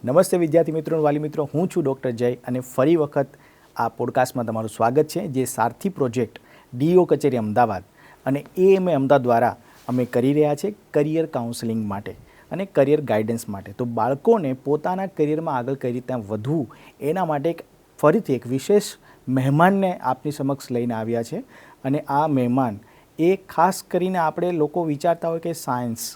નમસ્તે વિદ્યાર્થી મિત્રો, વાલી મિત્રો, હું છું ડૉક્ટર જય અને ફરી વખત આ પોડકાસ્ટમાં તમારું સ્વાગત છે. જે સારથી પ્રોજેક્ટ ડીઓ કચેરી અમદાવાદ અને એએમએ અમદાવાદ દ્વારા અમે કરી રહ્યા છે કરિયર કાઉન્સેલિંગ માટે અને કરિયર ગાઈડન્સ માટે. તો બાળકોને પોતાના કરિયરમાં આગળ કઈ રીતે વધવું એના માટે ફરીથી એક વિશેષ મહેમાનને આપની સમક્ષ લઈને આવ્યા છે. અને આ મહેમાન એ ખાસ કરીને આપણે લોકો વિચારતા હોય કે સાયન્સ,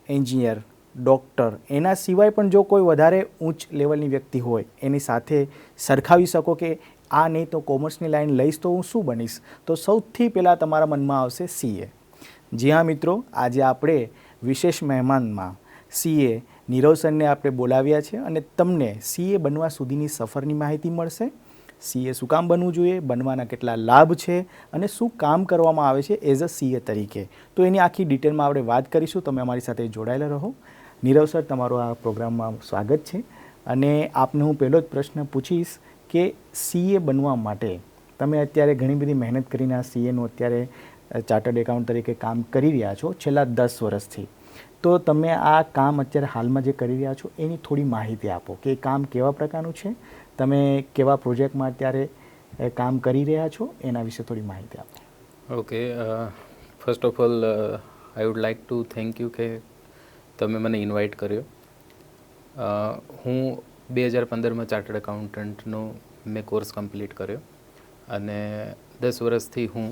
એન્જિનિયર, ડૉક્ટર એના સિવાય પણ જો કોઈ વધારે ઉચ્ચ લેવલની વ્યક્તિ હોય એની સાથે સરખાવી શકો કે આ નહીં તો કોમર્સની લાઈન લઈશ તો હું શું બનીશ, તો સૌથી પહેલાં તમારા મનમાં આવશે સીએ. જી હા મિત્રો, આજે આપણે વિશેષ મહેમાનમાં સીએ નીરવ સરને આપણે બોલાવ્યા છે અને તમને સીએ બનવા સુધીની સફરની માહિતી મળશે. સીએ શું કામ બનવું જોઈએ, બનવાના કેટલા લાભ છે અને શું કામ કરવામાં આવે છે એઝ અ સીએ તરીકે, તો એની આખી ડિટેલમાં આપણે વાત કરીશું. તમે અમારી સાથે જોડાયેલા રહો. નીરવ સર, તમારો આ પ્રોગ્રામમાં સ્વાગત છે. અને આપને હું પહેલો જ પ્રશ્ન પૂછીશ કે સીએ બનવા માટે તમે અત્યારે ઘણી બધી મહેનત કરીને આ સીએનું અત્યારે ચાર્ટર્ડ એકાઉન્ટ તરીકે કામ કરી રહ્યા છો છેલ્લા 10 વર્ષથી. તો તમે આ કામ અત્યારે હાલમાં જે કરી રહ્યા છો એની થોડી માહિતી આપો કે એ કામ કેવા પ્રકારનું છે, તમે કેવા પ્રોજેક્ટમાં અત્યારે કામ કરી રહ્યા છો, એના વિશે થોડી માહિતી આપો. Okay, first of all I would like to thank you કે તમે મને ઇન્વાઇટ કર્યો. હું 2015માં ચાર્ટર્ડ એકાઉન્ટન્ટનો મેં કોર્સ કમ્પ્લીટ કર્યો અને 10 વર્ષથી હું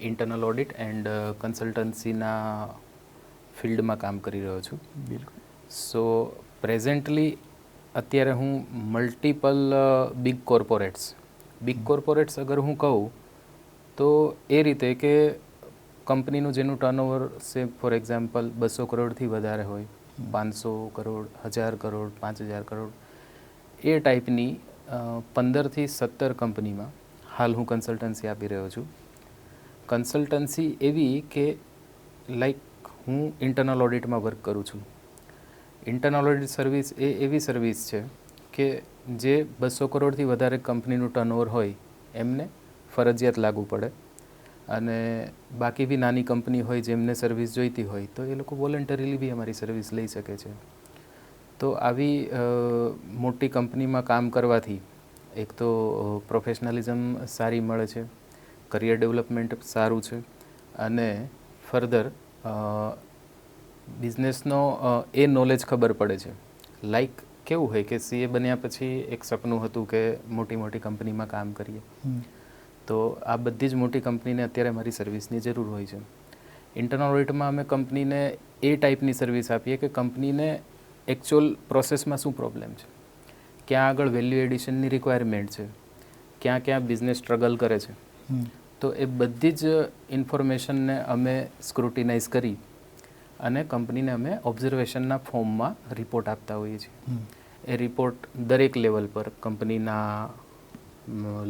ઇન્ટરનલ ઓડિટ એન્ડ કન્સલ્ટન્સીના ફિલ્ડમાં કામ કરી રહ્યો છું. બિલકુલ. સો પ્રેઝન્ટલી અત્યારે હું મલ્ટિપલ બિગ કોર્પોરેટ્સ અગર હું કહું તો એ રીતે કે કંપનીનું જેનું ટર્નઓવર સે ફોર એક્ઝામ્પલ 200 કરોડથી વધારે હોય, 500 કરોડ, 1000 કરોડ, 5000 કરોડ, એ ટાઈપની 15થી 17 કંપનીમાં હાલ હું કન્સલ્ટન્સી આપી રહ્યો છું. કન્સલ્ટન્સી એવી કે લાઈક હું ઇન્ટરનલ ઓડિટમાં વર્ક કરું છું. ઇન્ટરનલ ઓડિટ સર્વિસ એ એવી સર્વિસ છે કે જે 200 કરોડથી વધારે કંપનીનું ટર્નઓવર હોય એમને ફરજિયાત લાગુ પડે અને બાકી બી નાની કંપની હોય જેમને સર્વિસ જોઈતી હોય તો એ લોકો વોલન્ટરીલી બી અમારી સર્વિસ લઈ શકે છે. તો આવી મોટી કંપનીમાં કામ કરવાથી એક તો પ્રોફેશનલિઝમ સારી મળે છે, કરિયર ડેવલપમેન્ટ સારું છે અને ફર્ધર બિઝનેસનો એ નોલેજ ખબર પડે છે. લાઈક કેવું હોય કે સીએ બન્યા પછી એક સપનું હતું કે મોટી મોટી કંપનીમાં કામ કરીએ. તો આ બધી જ મોટી કંપનીને અત્યારે મારી સર્વિસની જરૂર હોય છે. ઇન્ટરનલ ઓડિટમાં અમે કંપનીને એ ટાઈપની સર્વિસ આપીએ કે કંપનીને એકચ્યુઅલ પ્રોસેસમાં શું પ્રોબ્લેમ છે, ક્યાં આગળ વેલ્યુ એડિશનની રિક્વાયરમેન્ટ છે, ક્યાં ક્યાં બિઝનેસ સ્ટ્રગલ કરે છે. તો એ બધી જ ઇન્ફોર્મેશનને અમે સ્ક્રુટિનાઇઝ કરી અને કંપનીને અમે ઓબ્ઝર્વેશનના ફોર્મમાં રિપોર્ટ આપતા હોઈએ છીએ. એ રિપોર્ટ દરેક લેવલ પર કંપનીના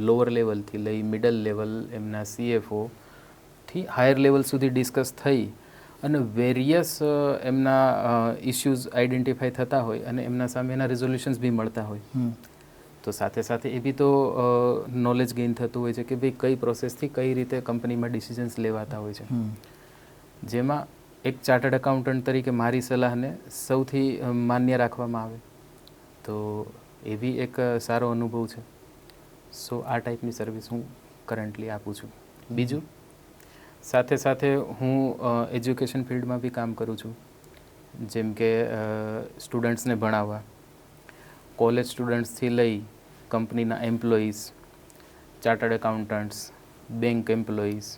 લોઅર લેવલથી લઈ મિડલ લેવલ, એમના CFOથી હાયર લેવલ સુધી ડિસ્કસ થઈ અને વેરિયસ એમના ઇસ્યુઝ આઈડેન્ટિફાઈ થતા હોય અને એમના સામે એના રિઝોલ્યુશન્સ બી મળતા હોય. તો સાથે સાથે એ બી તો નોલેજ ગેઇન થતું હોય છે કે ભાઈ કઈ પ્રોસેસથી કઈ રીતે કંપનીમાં ડિસિઝન્સ લેવાતા હોય છે. જેમાં એક ચાર્ટર્ડ એકાઉન્ટન્ટ તરીકે મારી સલાહને સૌથી માન્ય રાખવામાં આવે તો એ બી એક સારો અનુભવ છે. સો આ ટાઈપની સર્વિસ હું કરન્ટલી આપું છું. બીજું સાથે સાથે હું એજ્યુકેશન ફિલ્ડમાં બી કામ કરું છું. જેમ કે સ્ટુડન્ટ્સને ભણાવવા, કોલેજ સ્ટુડન્ટ્સથી લઈ કંપનીના employees, chartered accountants, bank employees,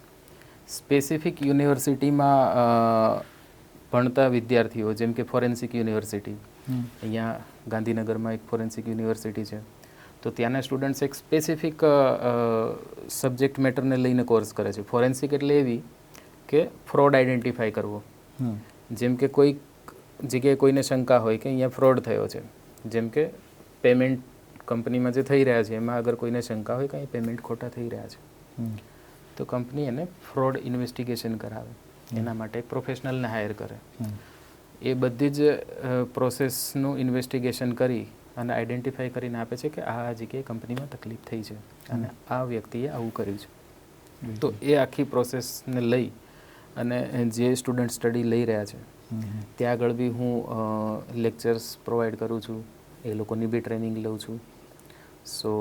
specific યુનિવર્સિટીમાં ભણતા વિદ્યાર્થીઓ જેમ કે ફોરેન્સિક યુનિવર્સિટી, અહીંયા ગાંધીનગરમાં એક ફોરેન્સિક યુનિવર્સિટી છે. તો ત્યાંના સ્ટુડન્ટ્સ એક સ્પેસિફિક સબ્જેક્ટ મેટરને લઈને કોર્સ કરે છે. ફોરેન્સિક એટલે એવી કે ફ્રોડ આઈડેન્ટિફાઈ કરવો. જેમ કે કોઈ જગ્યાએ કોઈને શંકા હોય કે અહીંયા ફ્રોડ થયો છે, જેમ કે પેમેન્ટ કંપનીમાં જે થઈ રહ્યા છે એમાં અગર કોઈને શંકા હોય કે અહીં પેમેન્ટ ખોટા થઈ રહ્યા છે તો કંપની એને ફ્રોડ ઇન્વેસ્ટિગેશન કરાવે, એના માટે એક પ્રોફેશનલને હાયર કરે. એ બધી જ પ્રોસેસનું ઇન્વેસ્ટિગેશન કરી અને આઈડેન્ટિફાઈ કરીને આપે છે કે આ જગ્યાએ કંપનીમાં તકલીફ થઈ છે અને આ વ્યક્તિએ આવું કર્યું છે. તો એ આખી પ્રોસેસને લઈ અને જે સ્ટુડન્ટ સ્ટડી લઈ રહ્યા છે ત્યાં આગળ બી હું લેક્ચર્સ પ્રોવાઈડ કરું છું, એ લોકોની બી ટ્રેનિંગ લઉં છું. સો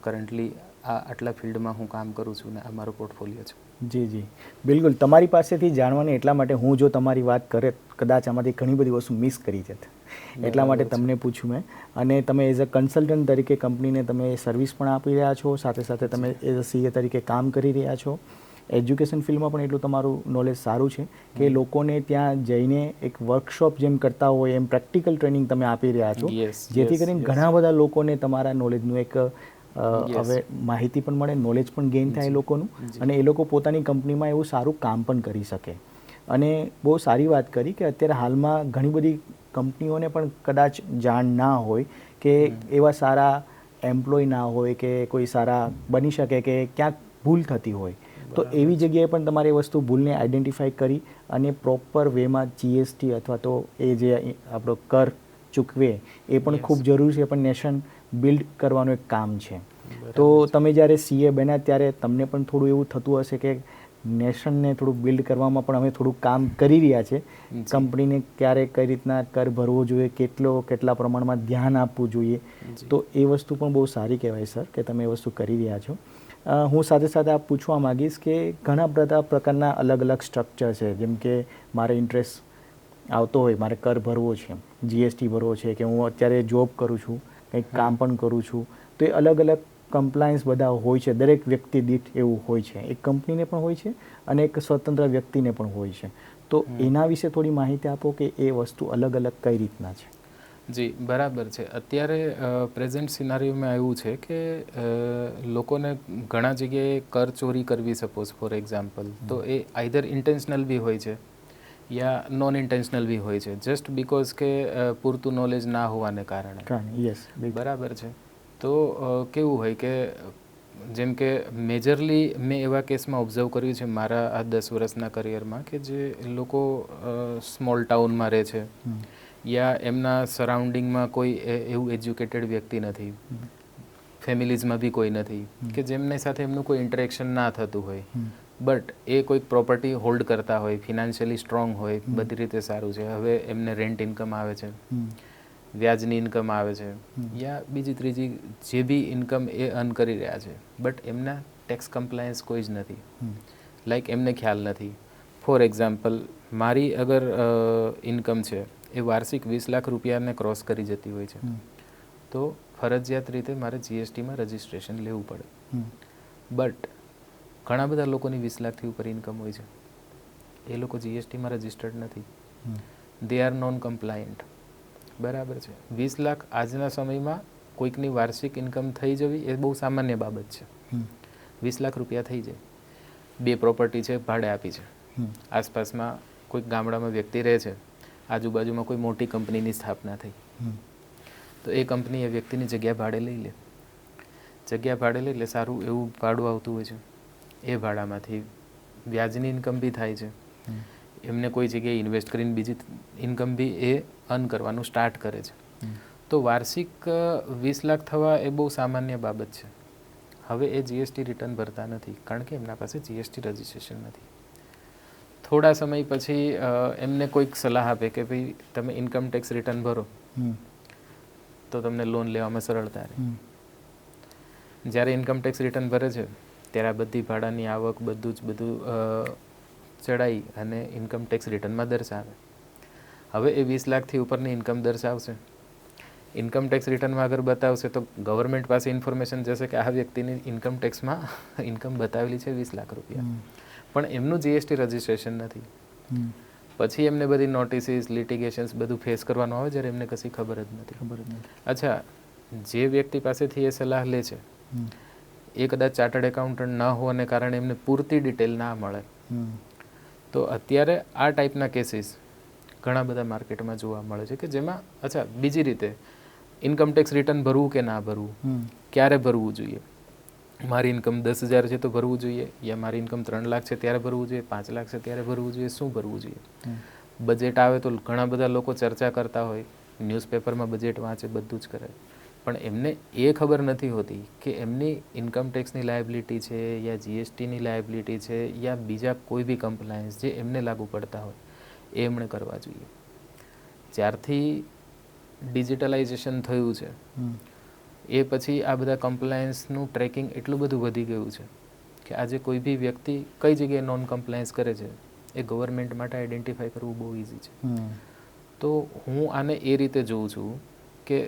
કરન્ટલી આટલા ફિલ્ડમાં હું કામ કરું છું ને આ મારો પોર્ટફોલિયો છે. જી જી બિલકુલ. તમારી પાસેથી જાણવાની એટલા માટે હું જો તમારી વાત કરે કદાચ આમાંથી ઘણી બધી વસ્તુ મિસ કરી છે એટલા માટે તમને પૂછ્યું મેં. અને તમે એઝ અ કન્સલ્ટન્ટ તરીકે કંપનીને તમે સર્વિસ પણ આપી રહ્યા છો, સાથે સાથે તમે એઝ અ સીએ તરીકે કામ કરી રહ્યા છો. એજ્યુકેશન ફિલ્ડમાં પણ એટલું તમારું નોલેજ સારું છે કે લોકોને ત્યાં જઈને એક વર્કશોપ જેમ કરતા હોય એમ પ્રેક્ટિકલ ટ્રેનિંગ તમે આપી રહ્યા છો, જેથી કરીને ઘણા બધા લોકોને તમારા નોલેજનું એક હવે માહિતી પણ મળે, નોલેજ પણ ગેઇન થાય એ લોકોનું, અને એ લોકો પોતાની કંપનીમાં એવું સારું કામ પણ કરી શકે. અને બહુ સારી વાત કરી કે અત્યારે હાલમાં ઘણી બધી કંપનીઓને પણ કદાચ જાણ ના હોય કે એવા સારા એમ્પ્લોય ના હોય કે કોઈ સારા બની શકે કે ક્યાંક ભૂલ થતી હોય, તો એવી જગ્યાએ પણ તમારે એ વસ્તુ ભૂલને આઈડેન્ટિફાઈ કરી અને પ્રોપર વેમાં જીએસટી અથવા તો એ જે આપણો કર ચૂકવે એ પણ ખૂબ જરૂરી છે, પણ નેશન બિલ્ડ કરવાનું એક કામ છે. તો તમે જ્યારે સીએ બન્યા ત્યારે તમને પણ થોડું એવું થતું હશે કે નેશનને થોડું બિલ્ડ કરવામાં પણ અમે થોડું કામ કરી રહ્યા છે, કંપનીને ક્યારે કઈ રીતના કર ભરવો જોઈએ, કેટલા પ્રમાણમાં ધ્યાન આપવું જોઈએ, તો એ વસ્તુ પણ બહુ સારી કહેવાય સર કે તમે એ વસ્તુ કરી રહ્યા છો. હું સાથે સાથે આ પૂછવા માગીશ કે ઘણા બધા પ્રકારના અલગ અલગ સ્ટ્રક્ચર છે, જેમ કે મારે ઇન્ટરેસ્ટ આવતો હોય, મારે કર ભરવો છે, જીએસટી ભરવો છે, કે હું અત્યારે જોબ કરું છું, કંઈક કામ પણ કરું છું, તો એ અલગ અલગ કમ્પ્લાયન્સ બધા હોય છે, દરેક વ્યક્તિ દીઠ એવું હોય છે, એક કંપનીને પણ હોય છે અને એક સ્વતંત્ર વ્યક્તિને પણ હોય છે. તો એના વિશે થોડી માહિતી આપો કે એ વસ્તુ અલગ અલગ કઈ રીતના છે. જી બરાબર છે. અત્યારે પ્રેઝન્ટ સિનારીઓમાં એવું છે કે લોકોને ઘણા જગ્યાએ કર ચોરી કરવી, સપોઝ ફોર એક્ઝામ્પલ, તો એ આઈધર ઇન્ટેન્શનલ બી હોય છે યા નોન ઇન્ટેન્શનલ બી હોય છે, જસ્ટ બિકોઝ કે પૂરતું નોલેજ ના હોવાને કારણે. યસ, બરાબર છે. તો કેવું હોય કે જેમ કે મેજરલી મેં એવા કેસમાં ઓબ્ઝર્વ કર્યું છે મારા આ 10 વર્ષના કરિયરમાં કે જે લોકો સ્મોલ ટાઉનમાં રહે છે યા એમના સરાઉન્ડિંગમાં કોઈ એવું એજ્યુકેટેડ વ્યક્તિ નથી, ફેમિલીઝમાં બી કોઈ નથી કે જેમની સાથે એમનું કોઈ ઇન્ટરેક્શન ના થતું હોય, બટ એ કોઈક પ્રોપર્ટી હોલ્ડ કરતા હોય, ફિનાન્શિયલી સ્ટ્રોંગ હોય, બધી રીતે સારું છે, હવે એમને રેન્ટ ઇન્કમ આવે છે, વ્યાજની ઇન્કમ આવે છે, યા બીજી ત્રીજી જે બી ઇન્કમ એ અર્ન કરી રહ્યા છે, બટ એમના ટેક્સ કમ્પ્લાયન્સ કોઈ જ નથી, લાઈક એમને ખ્યાલ નથી. ફોર એક્ઝામ્પલ, મારી અગર ઇન્કમ છે એ વાર્ષિક 20 લાખ રૂપિયાને ક્રોસ કરી જતી હોય છે, તો ફરજિયાત રીતે મારે જીએસટીમાં રજિસ્ટ્રેશન લેવું પડે. બટ ઘણા બધા લોકોની 20 લાખથી ઉપર ઇન્કમ હોય છે, એ લોકો જીએસટીમાં રજિસ્ટર્ડ નથી, દે આર નોન કમ્પ્લાયન્ટ. બરાબર છે. 20 લાખ આજના સમયમાં કોઈકની વાર્ષિક ઇન્કમ થઈ જવી એ બહુ સામાન્ય બાબત છે. 20 લાખ રૂપિયા થઈ જાય, 2 પ્રોપર્ટી છે, ભાડે આપી છે, આસપાસમાં કોઈક ગામડામાં વ્યક્તિ રહે છે, આજુબાજુમાં કોઈ મોટી કંપનીની સ્થાપના થઈ, તો એ કંપની એ વ્યક્તિની જગ્યા ભાડે લઈ લે, જગ્યા ભાડે લઈ લે, સારું એવું ભાડું આવતું હોય છે, એ ભાડામાંથી વ્યાજની ઇન્કમ બી થાય છે, એમને કોઈ જગ્યાએ ઇન્વેસ્ટ કરીને બીજી ઇન્કમ બી એ અર્ન કરવાનું સ્ટાર્ટ કરે છે. તો વાર્ષિક 20 લાખ થવા એ બહુ સામાન્ય બાબત છે. હવે એ જીએસટી રિટર્ન ભરતા નથી કારણ કે એમના પાસે જીએસટી રજિસ્ટ્રેશન નથી. થોડા સમય પછી એમને કોઈક સલાહ આપે કે ભાઈ તમે ઇન્કમ ટેક્સ રિટર્ન ભરો તો તમને લોન લેવામાં સરળતા રહે. જ્યારે ઇન્કમ ટેક્સ રિટર્ન ભરે છે ત્યારે આ બધી ભાડાની આવક બધું ચડાઈ અને ઇન્કમ ટેક્સ રિટર્નમાં દર્શાવે. હવે એ 20 લાખથી ઉપરની ઇન્કમ દર્શાવશે, ઇન્કમ ટેક્સ રિટર્નમાં અગર બતાવશે તો ગવર્મેન્ટ પાસે ઇન્ફોર્મેશન જશે કે આ વ્યક્તિની ઇન્કમ ટેક્સમાં ઇન્કમ બતાવેલી છે 20 લાખ રૂપિયા, પણ એમનું જીએસટી રજિસ્ટ્રેશન નથી. પછી એમને બધી નોટિસીસ, લિટિગેશન્સ બધું ફેસ કરવાનું આવે જ્યારે એમને કશી ખબર જ નથી. અચ્છા, જે વ્યક્તિ પાસેથી એ સલાહ લે છે એ કદાચ ચાર્ટર્ડ એકાઉન્ટન્ટ ન હોવાને કારણે એમને પૂરતી ડિટેલ ના મળે, તો અત્યારે આ ટાઈપના કેસીસ ઘણા બધા માર્કેટમાં જોવા મળે છે કે જેમાં અચ્છા બીજી રીતે ઇન્કમ ટેક્સ રિટર્ન ભરવું કે ના ભરવું, ક્યારે ભરવું જોઈએ, મારી ઇન્કમ 10,000 છે તો ભરવું જોઈએ, યા મારી ઇન્કમ 3 લાખ છે ત્યારે ભરવું જોઈએ, 5 લાખ છે ત્યારે ભરવું જોઈએ, શું ભરવું જોઈએ. બજેટ આવે તો ઘણા બધા લોકો ચર્ચા કરતા હોય, ન્યૂઝપેપરમાં બજેટ વાંચે, બધું જ કરે, પણ એમને એ ખબર નથી હોતી કે એમની ઇન્કમ ટેક્સની લાયબિલિટી છે યા જીએસટીની લાયબિલિટી છે યા બીજા કોઈ બી કમ્પ્લાયન્સ જે એમને લાગુ પડતા હોય એ એમણે કરવા જોઈએ. જ્યારથી ડિજિટલાઇઝેશન થયું છે એ પછી આ બધા કમ્પ્લાયન્સનું ટ્રેકિંગ એટલું બધું વધી ગયું છે કે આજે કોઈ બી વ્યક્તિ કઈ જગ્યાએ નોન કમ્પ્લાયન્સ કરે છે એ ગવર્મેન્ટ માટે આઈડેન્ટિફાઈ કરવું બહુ ઇઝી છે. તો હું આને એ રીતે જોઉં છું કે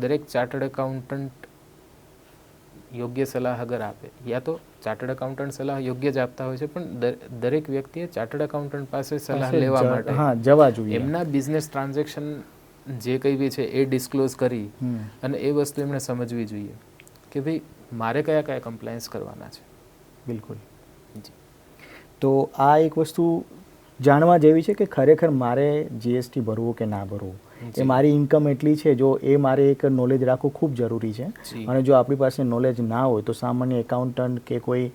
દરેક ચાર્ટર્ડ એકાઉન્ટન્ટ યોગ્ય સલાહ અગર આપે, યા તો ચાર્ટર્ડ એકાઉન્ટન્ટ સલાહ યોગ્ય જ આપતા હોય છે, પણ દરેક વ્યક્તિએ ચાર્ટર્ડ એકાઉન્ટન્ટ પાસે સલાહ લેવા માટે જવા જોઈએ. એમના બિઝનેસ ટ્રાન્ઝેક્શન જે કંઈ બી છે એ ડિસ્ક્લોઝ કરી અને એ વસ્તુ એમણે સમજવી જોઈએ કે ભાઈ મારે કયા કયા કમ્પ્લાયન્સ કરવાના છે. બિલકુલ. તો આ એક વસ્તુ જાણવા જેવી છે કે ખરેખર મારે જીએસટી ભરવું કે ના ભરવું, એ મારી ઇન્કમ એટલી છે, જો એ મારે એક નોલેજ રાખવું ખૂબ જરૂરી છે. અને જો આપણી પાસે નોલેજ ના હોય તો સામાન્ય એકાઉન્ટન્ટ કે કોઈ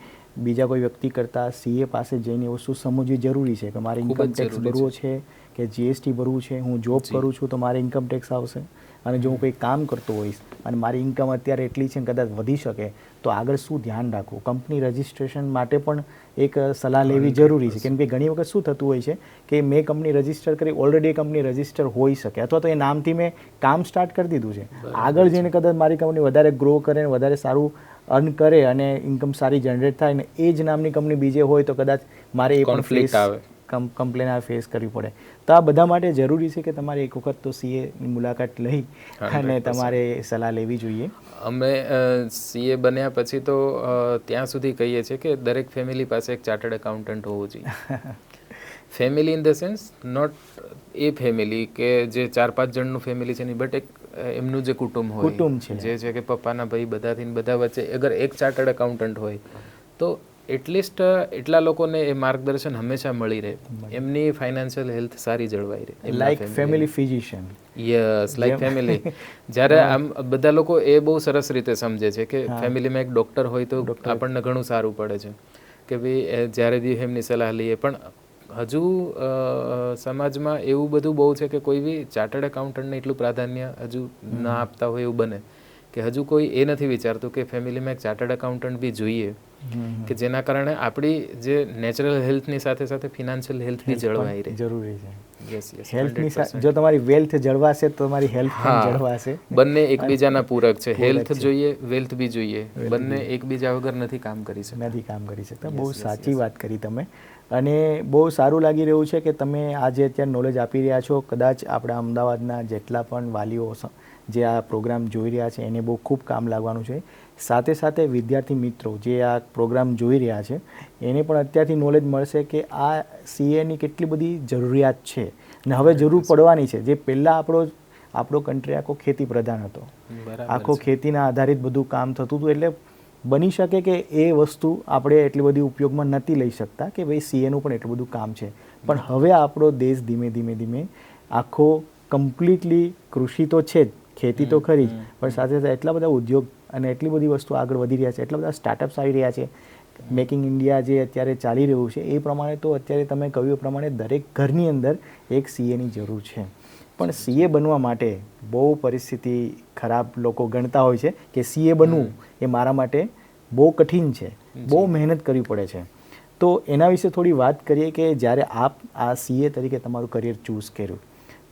બીજા કોઈ વ્યક્તિ કરતાં સીએ પાસે જઈને વસ્તુ સમજવી જરૂરી છે કે મારે ઇન્કમ ટેક્સ ભરવો છે કે જીએસટી ભરવું છે. હું જોબ કરું છું તો મારે ઇન્કમ ટેક્સ આવશે, અને જો હું કંઈ કામ કરતો હોઈશ અને મારી ઇન્કમ અત્યારે એટલી છે કદાચ વધી શકે તો આગળ શું ધ્યાન રાખવું. કંપની રજિસ્ટ્રેશન માટે પણ એક સલાહ લેવી જરૂરી છે, કેમ કે ઘણી વખત શું થતું હોય છે કે મેં કંપની રજિસ્ટર કરી, ઓલરેડી એ કંપની રજિસ્ટર હોઈ શકે, અથવા તો એ નામથી મેં કામ સ્ટાર્ટ કરી દીધું છે. આગળ જઈને કદાચ મારી કંપની વધારે ગ્રો કરે, વધારે સારું અર્ન કરે અને ઇન્કમ સારી જનરેટ થાય ને એ જ નામની કંપની બીજે હોય તો કદાચ મારે એ પણ કમ્પ્લેન ફેસ કરવી પડે. તો આ બધા માટે જરૂરી છે કે તમારે એક વખત તો સીએની મુલાકાત લઈ અને તમારે સલાહ લેવી જોઈએ. અમે સીએ બન્યા પછી તો ત્યાં સુધી કહીએ છીએ કે દરેક ફેમિલી પાસે એક ચાર્ટર્ડ એકાઉન્ટન્ટ હોવું જોઈએ. Family in the sense not a family કે જે 4-5 જણનું ફેમિલી છે નહીં, બટ એક એમનું જે કુટુંબ હોય, જે છે કે પપ્પાના ભાઈ બધાથી બધા વચ્ચે અગર એક ચાર્ટર્ડ એકાઉન્ટન્ટ હોય તો એટલીસ્ટ એટલા લોકોને એ માર્ગદર્શન હંમેશા મળી રહે, એમની ફાઇનાન્શિયલ હેલ્થ સારી જળવાઈ રહે. Like family physician. Yes, like family. જ્યારે આમ બધા લોકો એ બહુ સરસ રીતે સમજે છે કે ફેમિલીમાં એક ડૉક્ટર હોય તો આપણને ઘણું સારું પડે છે કે ભાઈ જ્યારે બી એમની સલાહ લઈએ. પણ હજુ સમાજમાં એવું બધું બહુ છે કે કોઈ બી ચાર્ટર્ડ એકાઉન્ટન્ટને એટલું પ્રાધાન્ય હજુ ના આપતા હોય એવું બને કે હજુ કોઈ એ નથી વિચારતું કે ફેમિલીમાં એક ચાર્ટર્ડ એકાઉન્ટન્ટ બી જોઈએ, કે જેના કારણે આપણી જે નેચરલ હેલ્થની સાથે સાથે ફિનાન્શિયલ હેલ્થ બી જળવાઈ રહે. જરૂરી છે. Yes yes. હેલ્થની સાથે જો તમારી વેલ્થ જળવાશે તો તમારી હેલ્થ પણ જળવાશે. બંને એકબીજાના પૂરક છે. હેલ્થ જોઈએ, વેલ્થ બી જોઈએ. બંને એકબીજા વગર નથી કામ કરી શકતા. બહુ સાચી વાત કરી તમે, અને બહુ સારું લાગી રહ્યું છે કે તમે આજે અત્યારે નોલેજ આપી રહ્યા છો. કદાચ આપણા અમદાવાદના જેટલા પણ વાલીઓ જે આ પ્રોગ્રામ જોઈ રહ્યા છે એને બહુ ખૂબ કામ લાગવાનું છે. સાથે સાથે વિદ્યાર્થી મિત્રો જે આ પ્રોગ્રામ જોઈ રહ્યા છે એને પણ અત્યારથી નોલેજ મળશે કે આ સીએની કેટલી બધી જરૂરિયાત છે ને હવે જરૂર પડવાની છે. જે પહેલાં આપણો કન્ટ્રી આખો ખેતી પ્રધાન હતો, આખો ખેતીના આધારિત બધું કામ થતું હતું, એટલે બની શકે કે એ વસ્તુ આપણે એટલી બધી ઉપયોગમાં નથી લઈ શકતા કે ભાઈ સીએનું પણ એટલું બધું કામ છે. પણ હવે આપણો દેશ ધીમે ધીમે આખો કમ્પ્લીટલી કૃષિ તો છે જ, ખેતી તો ખરી જ, પણ સાથે સાથે એટલા બધા ઉદ્યોગ અને એટલી બધી વસ્તુ આગળ વધી રહ્યા છે, એટલા બધા સ્ટાર્ટઅપ્સ આવી રહ્યા છે. મેક ઇન ઇન્ડિયા જે અત્યારે ચાલી રહ્યું છે એ પ્રમાણે તો અત્યારે તમે કહ્યું એ પ્રમાણે દરેક ઘરની અંદર એક સીએની જરૂર છે. પણ સીએ બનવા માટે બહુ પરિસ્થિતિ ખરાબ લોકો ગણતા હોય છે કે સીએ બનવું એ મારા માટે બહુ કઠિન છે, બહુ મહેનત કરવી પડે છે. તો એના વિશે થોડી વાત કરીએ કે જ્યારે આપ આ સીએ તરીકે તમારું કરિયર ચૂઝ કર્યું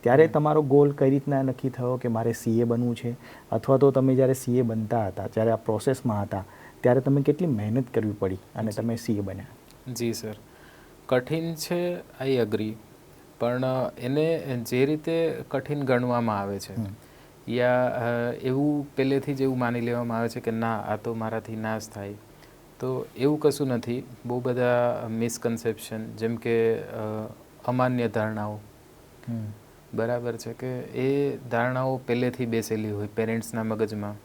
ત્યારે તમારો ગોલ કઈ રીતના નક્કી થયો કે મારે સીએ બનવું છે, અથવા તો તમે જ્યારે સીએ બનતા હતા, જ્યારે આ પ્રોસેસમાં હતા ત્યારે તમે કેટલી મહેનત કરવી પડી અને તમે સીએ બન્યા? જી સર, કઠિન છે, આઈ અગ્રી. પણ એને જે રીતે કઠિન ગણવામાં આવે છે યા એવું પહેલેથી જ એવું માની લેવામાં આવે છે કે ના આ તો મારાથી ના જ થાય, તો એવું કશું નથી. બહુ બધા મિસકન્સેપ્શન, જેમ કે અમાન્ય ધારણાઓ, બરાબર છે, કે એ ધારણાઓ પહેલેથી બેસેલી હોય પેરેન્ટ્સના મગજમાં.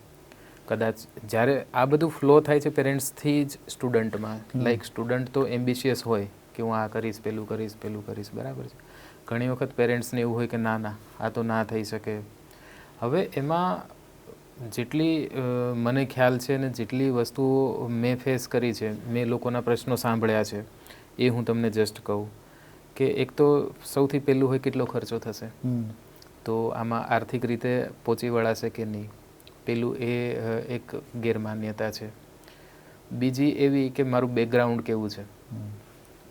કદાચ જ્યારે આ બધું ફ્લો થાય છે પેરેન્ટ્સથી જ સ્ટુડન્ટમાં, લાઈક સ્ટુડન્ટ તો એમ્બિશિયસ હોય કે હું આ કરીશ, પેલું કરીશ, બરાબર છે. ઘણી વખત પેરેન્ટ્સને એવું હોય કે ના આ તો ના થઈ શકે. હવે એમાં જેટલી મને ખ્યાલ છે ને જેટલી વસ્તુઓ મેં ફેસ કરી છે, મેં લોકોના પ્રશ્નો સાંભળ્યા છે, એ હું તમને જસ્ટ કહું કે એક તો સૌથી પહેલું હોય કેટલો ખર્ચો થશે, તો આમાં આર્થિક રીતે પહોંચી વળાશે કે નહીં, પેલું એ એક ગેરમાન્યતા છે. બીજી એવી કે મારું બેકગ્રાઉન્ડ કેવું છે,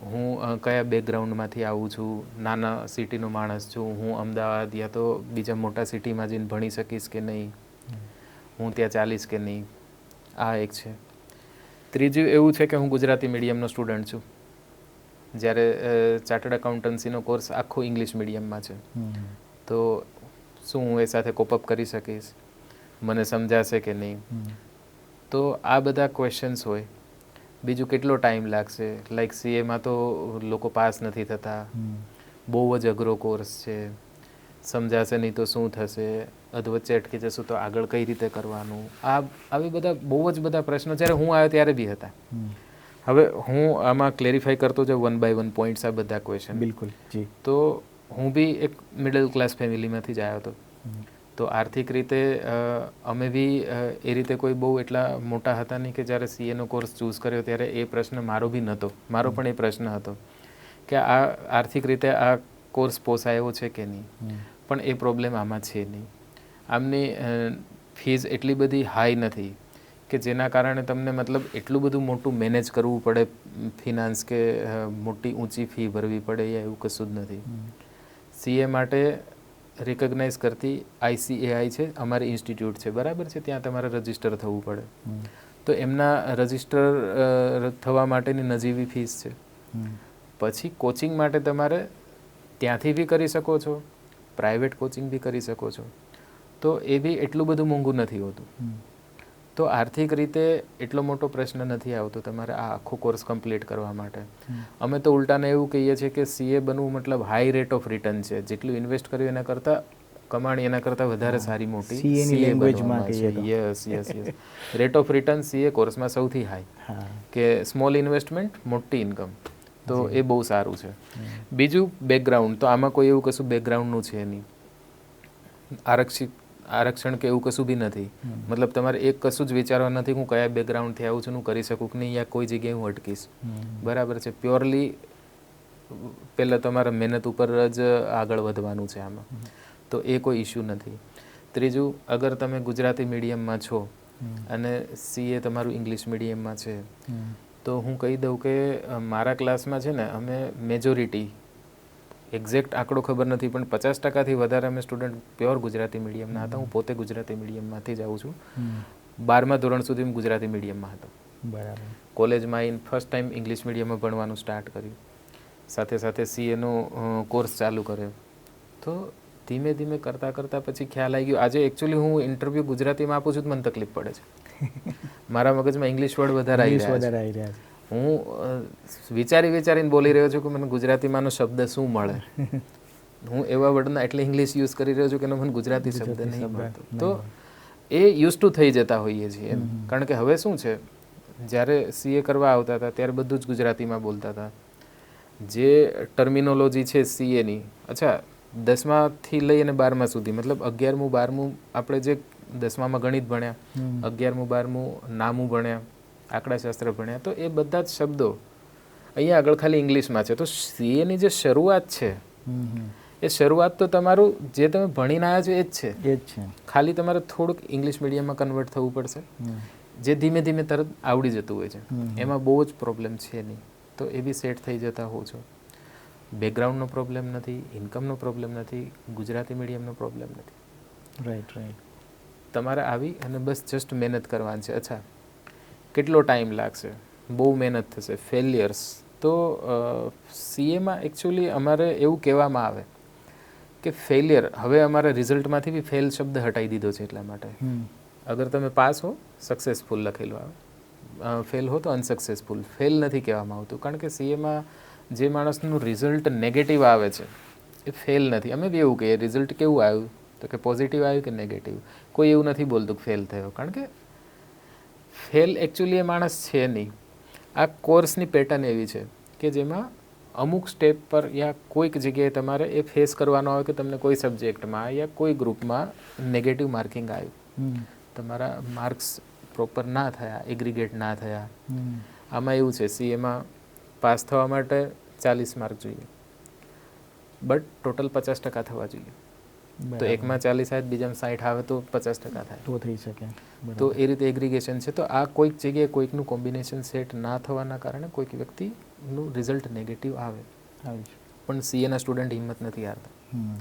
હું કયા બેકગ્રાઉન્ડમાંથી આવું છું, નાના સિટીનો માણસ છું, હું અમદાવાદ યા તો બીજા મોટા સિટીમાં જઈને ભણી શકીશ કે નહીં, હું ત્યાં ચાલીશ કે નહીં, આ એક છે. ત્રીજું એવું છે કે હું ગુજરાતી મીડિયમનો સ્ટુડન્ટ છું, જ્યારે ચાર્ટર્ડ એકાઉન્ટન્સીનો કોર્સ આખો ઇંગ્લિશ મીડિયમમાં છે. તો શું હું એ સાથે કોપઅપ કરી શકીશ, મને સમજાશે કે નહીં? તો આ બધા ક્વેશ્ચન્સ હોય. બીજું કેટલો ટાઈમ લાગશે, લાઈક સીએમાં તો લોકો પાસ નથી થતા, બહુ જ અઘરો કોર્સ છે, સમજાશે નહીં તો શું થશે, અધવચ્ચે અટકી જશું તો આગળ કઈ રીતે કરવાનું, આવી બધા બહુ જ બધા પ્રશ્નો જ્યારે હું આવ્યો ત્યારે બી હતા. હવે હું આમાં ક્લેરિફાઈ કરતો જાઉં વન બાય વન પોઈન્ટ્સ આ બધા ક્વેશ્ચન. બિલકુલ જી. તો હું બી એક મિડલ ક્લાસ ફેમિલીમાંથી જ આવ્યો હતો. તો આર્થિક રીતે અમે બી એ રીતે કોઈ બહુ એટલા મોટા હતા નહીં કે જ્યારે સીએનો કોર્સ ચૂઝ કર્યો ત્યારે એ પ્રશ્ન મારો બી નહોતો. મારો પણ એ પ્રશ્ન હતો કે આ આર્થિક રીતે આ કોર્સ પોસાય એવો છે કે નહીં. પણ એ પ્રોબ્લેમ આમાં છે નહીં. આમની ફીઝ એટલી બધી હાઈ નથી કે જેના કારણે તમને મતલબ એટલું બધું મોટું મેનેજ કરવું પડે ફિનાન્સ, કે મોટી ઊંચી ફી ભરવી પડે, યા એવું કશું જ નથી. સીએ માટે રિકગ્નાઇઝ કરતી ICAI છે, અમારી ઇન્સ્ટિટ્યૂટ છે, બરાબર છે, ત્યાં તમારે રજિસ્ટર થવું પડે. તો એમના રજિસ્ટર થવા માટેની નજીવી ફીસ છે. પછી કોચિંગ માટે તમારે ત્યાંથી બી કરી શકો છો, પ્રાઇવેટ કોચિંગ બી કરી શકો છો. તો એ બી એટલું બધું મોંઘું નથી હોતું. તો આર્થિક રીતે એટલો મોટો પ્રશ્ન નથી આવતો તમારે આ આખો કોર્સ કમ્પ્લીટ કરવા માટે. અમે તો ઉલટાને એવું કહીએ છીએ કે સીએ બનવું મતલબ હાઈ રેટ ઓફ રિટર્ન છે. જેટલું ઇન્વેસ્ટ કર્યું એના કરતાં કમાણી એના કરતાં વધારે સારી મોટી સીએ બનવામાં છે. Yes yes yes. Rate of return CA કોર્સમાં સૌથી હાઈ, કે સ્મોલ ઇન્વેસ્ટમેન્ટ મોટી ઇન્કમ. તો એ બહુ સારું છે. બીજું બેકગ્રાઉન્ડ, તો આમાં કોઈ એવું કશું બેકગ્રાઉન્ડનું છે નહીં. આરક્ષણ કે એવું કશું બી નથી. મતલબ તમારે એક કશું જ વિચારવા નથી હું કયા બેકગ્રાઉન્ડથી આવું છું, હું કરી શકું કે નહીં, યા કોઈ જગ્યાએ હું અટકીશ. બરાબર છે. પ્યોરલી પહેલાં તમારા મહેનત ઉપર જ આગળ વધવાનું છે આમાં. તો એ કોઈ ઇશ્યુ નથી. ત્રીજું, અગર તમે ગુજરાતી મીડિયમમાં છો અને સીએ તમારું ઇંગ્લિશ મીડિયમમાં છે, તો હું કહી દઉં કે મારા ક્લાસમાં છે ને અમે મેજોરિટી, એક્ઝેક્ટ આંકડો ખબર નથી, પણ 50%થી વધારે અમે સ્ટુડન્ટ પ્યોર ગુજરાતી મીડિયમના હતા. હું પોતે ગુજરાતી મીડિયમમાંથી જ આવું છું. 12મા ધોરણ સુધી હું ગુજરાતી મીડિયમમાં હતો. બરાબર. કોલેજમાં આવીને ફર્સ્ટ ટાઈમ ઇંગ્લિશ મીડિયમમાં ભણવાનું સ્ટાર્ટ કર્યું. સાથે સાથે સીએનો કોર્સ ચાલુ કર્યો. તો ધીમે ધીમે કરતાં કરતાં પછી ખ્યાલ આવી ગયો. આજે એકચ્યુઅલી હું ઇન્ટરવ્યૂ ગુજરાતીમાં આપું છું તો મને તકલીફ પડે છે. મારા મગજમાં ઇંગ્લિશ વર્ડ વધારે આવી રહ્યા છે. હું વિચારીને બોલી રહ્યો છું કે મને ગુજરાતીમાંનો શબ્દ શું મળે. હું એવા વર્ડના એટલે ઇંગ્લિશ યુઝ કરી રહ્યો છું કે મને ગુજરાતી શબ્દ નહીં મળતો. તો એ યુઝ ટુ થઈ જતા હોઈએ છીએ એમ. કારણ કે હવે શું છે, જ્યારે સીએ કરવા આવતા હતા ત્યારે બધું જ ગુજરાતીમાં બોલતા હતા. જે ટર્મિનોલોજી છે સીએની, અચ્છા 10માથી લઈ અને 12મા સુધી, મતલબ 11મું 12મું આપણે જે 10મામાં ગણિત ભણ્યા, 11મું 12મું નામું ભણ્યા, આંકડાશાસ્ત્ર ભણ્યા, તો એ બધા જ શબ્દો અહીંયા આગળ ખાલી ઇંગ્લિશમાં છે. તો સીએની જે શરૂઆત છે એ શરૂઆત તો તમારું જે તમે ભણીને આવ્યા છો એ જ છે. ખાલી તમારે થોડુંક ઇંગ્લિશ મીડિયમમાં કન્વર્ટ થવું પડશે, જે ધીમે ધીમે તરત આવડી જતું હોય છે. એમાં બહુ જ પ્રોબ્લેમ છે નહીં. તો એ બી સેટ થઈ જતા હો છો. બેકગ્રાઉન્ડનો પ્રોબ્લેમ નથી, ઇન્કમનો પ્રોબ્લેમ નથી, ગુજરાતી મીડિયમનો પ્રોબ્લેમ નથી. Right right. તમારે આવી અને બસ જસ્ટ મહેનત કરવાની છે. અચ્છા, કેટલો ટાઈમ લાગશે? બહુ મહેનત થશે. ફેલિયર્સ તો સીએમાં એકચ્યુઅલી અમારે એવું કહેવામાં આવે કે ફેલિયર, હવે અમારા રિઝલ્ટમાંથી બી ફેલ શબ્દ હટાવી દીધો છે. એટલા માટે અગર તમે પાસ હો સક્સેસફુલ લખેલું આવે, ફેલ હો તો અનસક્સેસફુલ. ફેલ નથી કહેવામાં આવતું, કારણ કે સીએમાં જે માણસનું રિઝલ્ટ નેગેટિવ આવે છે એ ફેલ નથી. અમે બી એવું કહીએ રિઝલ્ટ કેવું આવ્યું, તો કે પોઝિટિવ આવ્યું કે નેગેટિવ. કોઈ એવું નથી બોલતું કે ફેલ થયો, કારણ કે ફેલ એકચ્યુઅલી એ માણસ છે નહીં. આ કોર્સની પેટર્ન એવી છે કે જેમાં અમુક સ્ટેપ પર યા કોઈક જગ્યાએ તમારે એ ફેસ કરવાનો આવે કે તમને કોઈ સબ્જેક્ટમાં યા કોઈ ગ્રુપમાં નેગેટિવ માર્કિંગ આવ્યું, તમારા માર્ક્સ પ્રોપર ના થયા, એગ્રીગેટ ના થયા. આમાં એવું છે, સીએમાં પાસ થવા માટે 40 માર્ક જોઈએ, બટ ટોટલ 50% થવા જોઈએ. તો એકમાં 40 આવે, બીજામાં 60 આવે તો 50% થાય તો થઈ શકે. તો એ રીતે એગ્રીગેશન છે. તો આ કોઈક જગ્યાએ કોઈકનું કોમ્બિનેશન સેટ ના થવાના કારણે કોઈક વ્યક્તિ નું રિઝલ્ટ નેગેટિવ આવે, આવી છે. પણ સીએના સ્ટુડન્ટ હિંમત નથી હારતા. હમ.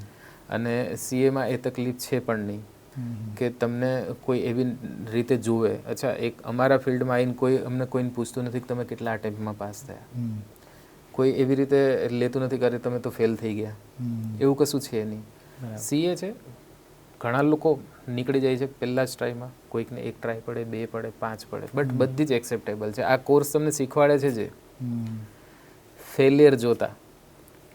અને સીએમાં એ તકલીફ છે પણ નહીં હમ. કે તમને કોઈ એવી રીતે જુએ. અચ્છા, એક અમારા ફિલ્ડમાં આવીને અમને કોઈને પૂછતું નથી કે તમે કેટલા અટેમ્પ્ટમાં પાસ થયા. હમ. કોઈ એવી રીતે લેતું નથી કે તમે તો ફેલ થઈ ગયા, હમ. એવું કશું છે નહીં. બરાબર. સીએ છે, ઘણા લોકો નીકળી જાય છે પહેલા જ ટ્રાયમાં, કોઈકને 1 ટ્રાય પડે, 2 પડે, 5 પડે, બટ બધી જ એક્સેપ્ટેબલ છે. આ કોર્સ તમને શીખવાડે છે જે હમ. ફેલિયર જોતા,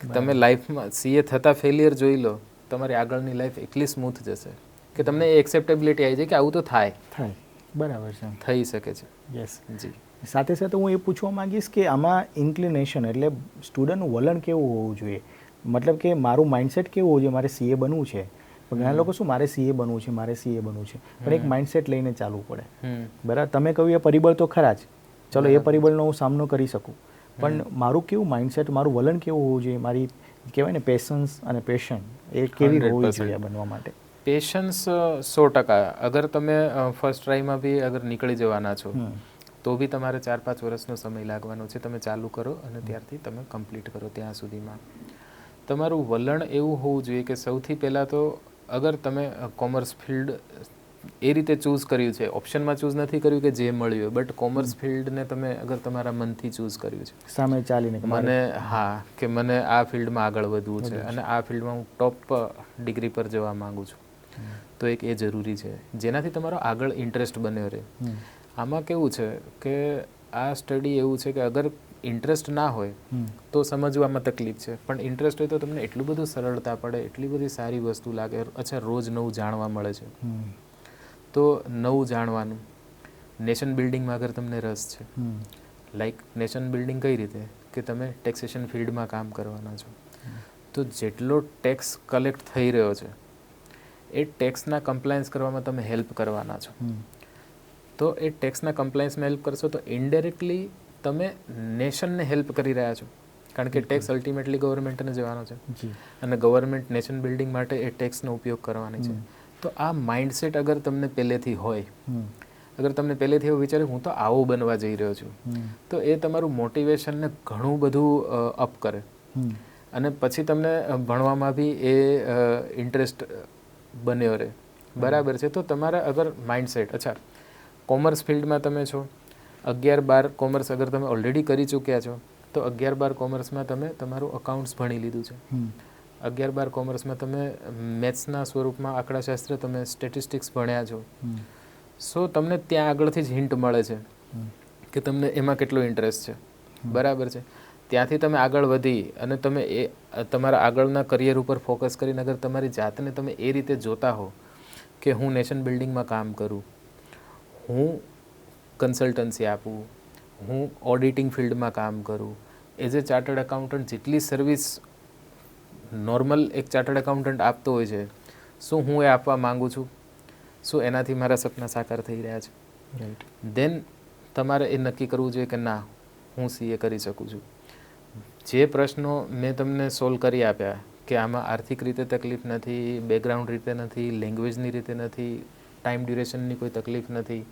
તમે લાઈફમાં સીએ થતા ફેલિયર જોઈ લો, તમારી આગળની લાઈફ એટલી સ્મૂથ જશે કે તમને એ એક્સેપ્ટેબિલિટી આવી જાય કે આવું તો થાય બરાબર છે, થઈ શકે છે. યસ. જી. સાથે સાથે હું એ પૂછવા માંગીશ કે આમાં ઇન્ક્લિનેશન એટલે સ્ટુડન્ટનું વલણ કેવું હોવું જોઈએ, મતલબ કે મારું માઇન્ડસેટ કેવું હોવું જોઈએ, મારે સીએ બનવું છે. ઘણા લોકો શું મારે સીએ બનવું છે, મારે સીએ બનવું છે, પણ એક માઇન્ડસેટ લઈને ચાલવું પડે. બરાબર, તમે કહ્યું એ પરિબળ તો ખરા જ, ચલો એ પરિબળનો હું સામનો કરી શકું, પણ મારું કેવું માઇન્ડસેટ, મારું વલણ કેવું હોવું જોઈએ, મારી કહેવાય ને પેશન્સ અને પેશન એ કેવી હોવી જોઈએ બનવા માટે? પેશન્સ 100%. અગર તમે ફર્સ્ટ ટ્રાયમાં બી અગર નીકળી જવાના છો તો બી તમારે 4-5 વર્ષનો સમય લાગવાનો છે. તમે ચાલુ કરો અને ત્યારથી તમે કમ્પ્લીટ કરો ત્યાં સુધીમાં. તમારું વલણ એવું હોવું જોઈએ કે સૌથી પહેલાં તો અગર તમે કોમર્સ ફિલ્ડ એ રીતે ચૂઝ કર્યું છે, ઓપ્શનમાં ચૂઝ નથી કર્યું કે જે મળ્યું હોય, બટ કોમર્સ ફિલ્ડને તમે અગર તમારા મનથી ચૂઝ કર્યું છે, સામે ચાલીને મને કે મને આ ફિલ્ડમાં આગળ વધવું છે અને આ ફિલ્ડમાં હું ટોપ ડિગ્રી પર જવા માંગુ છું, તો એક એ જરૂરી છે જેનાથી તમારો આગળ ઇન્ટરેસ્ટ બન્યો રહે. આમાં કેવું છે કે આ સ્ટડી એવું છે કે અગર ઇન્ટરેસ્ટ ના હોય તો સમજવામાં તકલીફ છે, પણ ઇન્ટરેસ્ટ હોય તો તમને એટલું બધું સરળતા પડે, એટલી બધી સારી વસ્તુ લાગે. અચ્છા, રોજ નવું જાણવા મળે છે, તો નવું જાણવાનું. નેશન બિલ્ડિંગમાં અગર તમને રસ છે, લાઈક નેશન બિલ્ડિંગ કઈ રીતે કે તમે ટેક્સેશન ફિલ્ડમાં કામ કરવાના છો, તો જેટલો ટેક્સ કલેક્ટ થઈ રહ્યો છે એ ટેક્સના કમ્પ્લાયન્સ કરવામાં તમે હેલ્પ કરવાના છો. તો એ ટેક્સના કમ્પ્લાયન્સમાં હેલ્પ કરશો તો ઇનડાયરેક્ટલી તમે નેશનને હેલ્પ કરી રહ્યા છો, કારણ કે ટેક્સ અલ્ટિમેટલી ગવર્મેન્ટને જવાનો છે અને ગવર્મેન્ટ નેશન બિલ્ડિંગ માટે એ ટેક્સનો ઉપયોગ કરવાની છે. તો આ માઇન્ડસેટ અગર તમને પહેલેથી હોય, અગર તમને પહેલેથી એવું વિચારે હું તો આવું બનવા જઈ રહ્યો છું, તો એ તમારું મોટિવેશનને ઘણું બધું અપ કરે અને પછી તમને ભણવામાં બી એ ઇન્ટરેસ્ટ બન્યો રહે. બરાબર છે. તો તમારા અગર માઇન્ડસેટ, અચ્છા કોમર્સ ફિલ્ડમાં તમે છો, 11-12 કોમર્સ અગર તમે ઓલરેડી કરી ચૂક્યા છો, તો 11-12 કોમર્સમાં તમે તમારું અકાઉન્ટ્સ ભણી લીધું છે, 11-12 કોમર્સમાં તમે મેથ્સના સ્વરૂપમાં આંકડાશાસ્ત્ર, તમે સ્ટેટિસ્ટિક્સ ભણ્યા છો, સો તમને ત્યાં આગળથી જ હિન્ટ મળે છે કે તમને એમાં કેટલો ઇન્ટરેસ્ટ છે. બરાબર છે. ત્યાંથી તમે આગળ વધી અને તમે એ તમારા આગળના કરિયર ઉપર ફોકસ કરીને અગર તમારી જાતને તમે એ રીતે જોતા હો કે હું નેશન બિલ્ડિંગમાં કામ કરું, હું કન્સલ્ટન્સી આપું, હું ઓડિટિંગ ફિલ્ડમાં કામ કરું, એઝ એ ચાર્ટર્ડ એકાઉન્ટન્ટ જેટલી સર્વિસ નોર્મલ એક ચાર્ટર્ડ એકાઉન્ટન્ટ આપતો હોય છે, શું હું એ આપવા માંગુ છું, શું એનાથી મારા સપના સાકાર થઈ રહ્યા છે? રાઈટ. દેન તમારે એ નક્કી કરવું જોઈએ કે ના, હું સીએ કરી શકું છું. જે પ્રશ્નો મેં તમને સોલ્વ કરી આપ્યા કે આમાં આર્થિક રીતે તકલીફ નથી, બેકગ્રાઉન્ડ રીતે નથી, લેંગ્વેજની રીતે નથી, ટાઈમ ડ્યુરેશનની કોઈ તકલીફ નથી,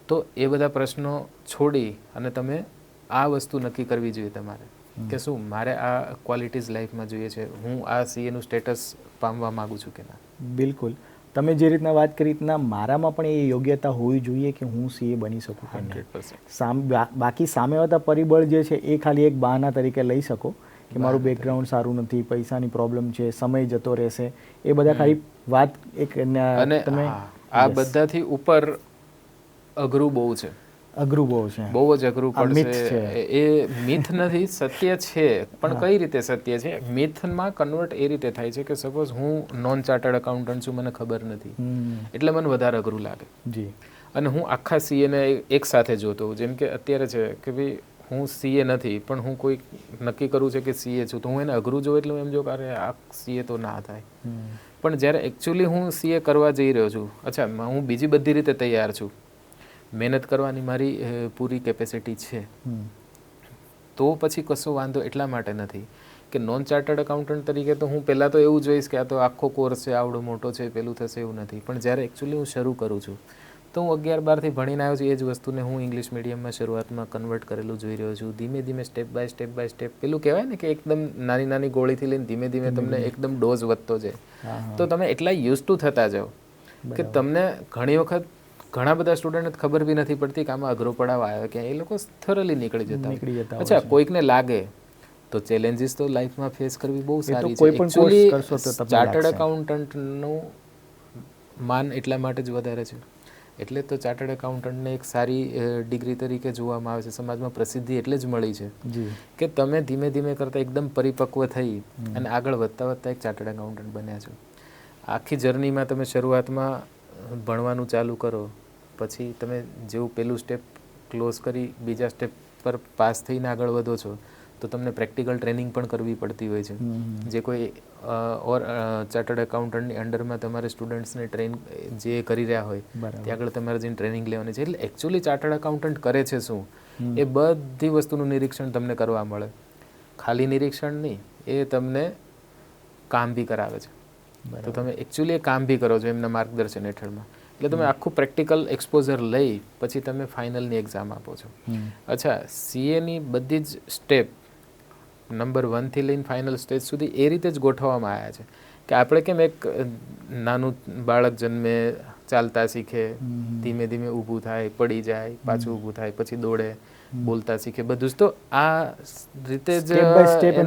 તો એ બધા પ્રશ્નો છોડી અને તમે આ વસ્તુ નક્કી કરવી જોઈએ તમારે કે શું મારે આ ક્વોલિટીઝ લાઈફમાં જોઈએ છે, હું આ સીએનું સ્ટેટસ પામવા માગું છું કે ના. બિલકુલ. તમે જે રીતના વાત કરી રીતના મારામાં પણ એ યોગ્યતા હોવી જોઈએ કે હું સીએ બની શકું કે નહીં. 100%. બાકી સામે આવતા પરિબળ જે છે એ ખાલી એક બહાના તરીકે લઈ શકો કે મારું બેકગ્રાઉન્ડ સારું નથી, પૈસાની પ્રોબ્લેમ છે, સમય જતો રહેશે, એ બધા ખાલી વાત એક અને તમે આ બધાથી ઉપર અઘરું બહુ છે. અઘરું બહુ છે, બહુ જ અઘરું પડશે. એ મિથ નથી, સત્ય છે, પણ કઈ રીતે સત્ય છે? મિથમાં કન્વર્ટ એ રીતે થાય છે કે સપોઝ હું નોન ચાર્ટર્ડ એકાઉન્ટન્ટ છું, મને ખબર નથી, એટલે મને વધારે અઘરું લાગે જી, અને હું આખા સીએને એક સાથે જોતો હોઉં. જેમ કે અત્યારે છે કે ભાઈ હું સીએ નથી પણ હું કોઈ નક્કી કરું છે કે સીએ છું, તો હું એને અઘરું જોઉં એટલે હું એમ જો કે અરે આ સીએ તો ના થાય. પણ જ્યારે એકચ્યુઅલી હું સીએ કરવા જઈ રહ્યો છું, અચ્છા હું બીજી બધી રીતે તૈયાર છું, મહેનત કરવાની મારી પૂરી કેપેસિટી છે, તો પછી કશો વાંધો એટલા માટે નથી કે નોન ચાર્ટર્ડ એકાઉન્ટન્ટ તરીકે તો હું પહેલાં તો એવું જોઈશ કે આ તો આખો કોર્સ છે, આવડો મોટો છે, પેલું થશે, એવું નથી. પણ જ્યારે એકચ્યુઅલી હું શરૂ કરું છું તો હું 11-12થી ભણીને આવ્યો છું એ જ વસ્તુને હું ઇંગ્લિશ મીડિયમમાં શરૂઆતમાં કન્વર્ટ કરેલું જોઈ રહ્યો છું. ધીમે ધીમે સ્ટેપ બાય સ્ટેપ પેલું કહેવાય ને કે એકદમ નાની નાની ગોળીથી લઈને ધીમે ધીમે તમને એકદમ ડોઝ વધતો જાય. તો તમે એટલા યુઝ ટુ થતા જાઓ કે તમને ઘણી વખત ઘણા બધા સ્ટુડન્ટને ખબર બી નથી પડતી કે આમાં અઘરો પડાવ આવ્યો કે એ લોકો થોરલી નીકળી જતા હોય. અચ્છા, કોઈકને લાગે તો ચેલેન્જીસ તો લાઈફમાં ફેસ કરવી બહુ સારી છે. એકચ્યુઅલી ચાર્ટર્ડ એકાઉન્ટન્ટનું માન એટલા માટે જ વધારે છે. એટલે તો ચાર્ટર્ડ એકાઉન્ટન્ટને એક સારી ડિગ્રી તરીકે જોવામાં આવે છે. સમાજમાં પ્રસિદ્ધિ એટલે જ મળી છે કે તમે ધીમે ધીમે કરતાં એકદમ પરિપક્વ થઈ અને આગળ વધતા વધતા એક ચાર્ટર્ડ એકાઉન્ટન્ટ બન્યા છો. આખી જર્નીમાં તમે શરૂઆતમાં ભણવાનું ચાલુ કરો, પછી તમે જેવું પહેલું સ્ટેપ ક્લોઝ કરી બીજા સ્ટેપ પર પાસ થઈને આગળ વધો છો તો તમને પ્રેક્ટિકલ ટ્રેનિંગ પણ કરવી પડતી હોય છે. જે કોઈ ચાર્ટર્ડ એકાઉન્ટન્ટની અંડરમાં તમારે સ્ટુડન્ટ્સને ટ્રેન જે કરી રહ્યા હોય ત્યાં આગળ તમારે જઈને ટ્રેનિંગ લેવાની છે. એટલે એકચ્યુઅલી ચાર્ટર્ડ એકાઉન્ટન્ટ કરે છે શું, એ બધી વસ્તુનું નિરીક્ષણ તમને કરવા મળે. ખાલી નિરીક્ષણ નહીં, એ તમને કામ બી કરાવે છે. તો તમે એકચ્યુઅલી એ કામ બી કરો છો એમના માર્ગદર્શન હેઠળમાં. એટલે તમે આખું પ્રેક્ટિકલ એક્સપોઝર લઈ પછી તમે ફાઇનલની એક્ઝામ આપો છો. અચ્છા, સીએની બધી જ સ્ટેપ નંબર 1 થી લઈને ફાઇનલ સ્ટેજ સુધી એ રીતે જ ગોઠવવામાં આવ્યા છે કે આપણે કેમ એક નાનું બાળક જન્મે, ચાલતા શીખે, ધીમે ધીમે ઊભું થાય, પડી જાય, પાછું ઊભું થાય, પછી દોડે, બોલતા શીખે, બધું જ તો આ રીતે જ સ્ટેપ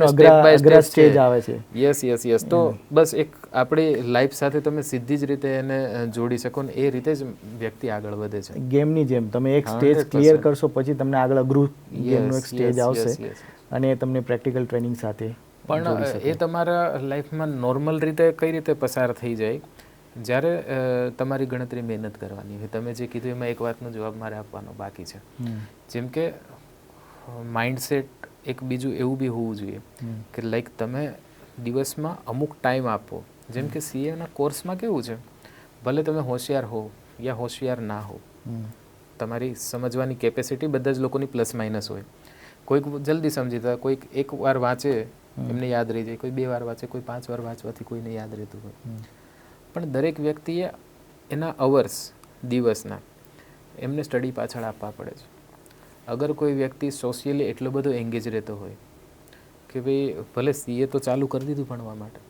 બાય સ્ટેજ આવે છે. યસ. તો બસ એક આપણી લાઈફ સાથે તમે સીધી જ રીતે એને જોડી શકો ને એ રીતે જ વ્યક્તિ આગળ વધે છે. ગેમની જેમ તમે એક સ્ટેજ ક્લિયર કરશો પછી તમને આગળ અઘરું ગેમનું એક સ્ટેજ આવશે અને તમને પ્રેક્ટિકલ ટ્રેનિંગ સાથે પણ એ તમારા લાઈફમાં નોર્મલ રીતે કઈ રીતે પસાર થઈ જાય જ્યારે તમારી ગણતરી મહેનત કરવાની હોય. તમે જે કીધું એમાં એક વાતનો જવાબ મારે આપવાનો બાકી છે. જેમ કે માઇન્ડસેટ એક બીજું એવું બી હોવું જોઈએ કે લાઈક તમે દિવસમાં અમુક ટાઈમ આપો. જેમ કે સીએના કોર્સમાં કેવું છે, ભલે તમે હોશિયાર હો યા હોશિયાર ના હો, તમારી સમજવાની કેપેસિટી બધા જ લોકોની પ્લસ માઇનસ હોય. કોઈક જલ્દી સમજી જાય, કોઈક એક વાર વાંચે એમને યાદ રહી જાય, કોઈ 2 વાર વાંચે, કોઈ 5 વાર વાંચવાથી કોઈને યાદ રહેતું હોય. પણ દરેક વ્યક્તિએ એના અવર્સ દિવસના એમને સ્ટડી પાછળ આપવા પડે છે. અગર કોઈ વ્યક્તિ સોશિયલી એટલો બધો એંગેજ રહેતો હોય કે ભાઈ ભલે સીએ તો ચાલુ કરી દીધું ભણવા માટે,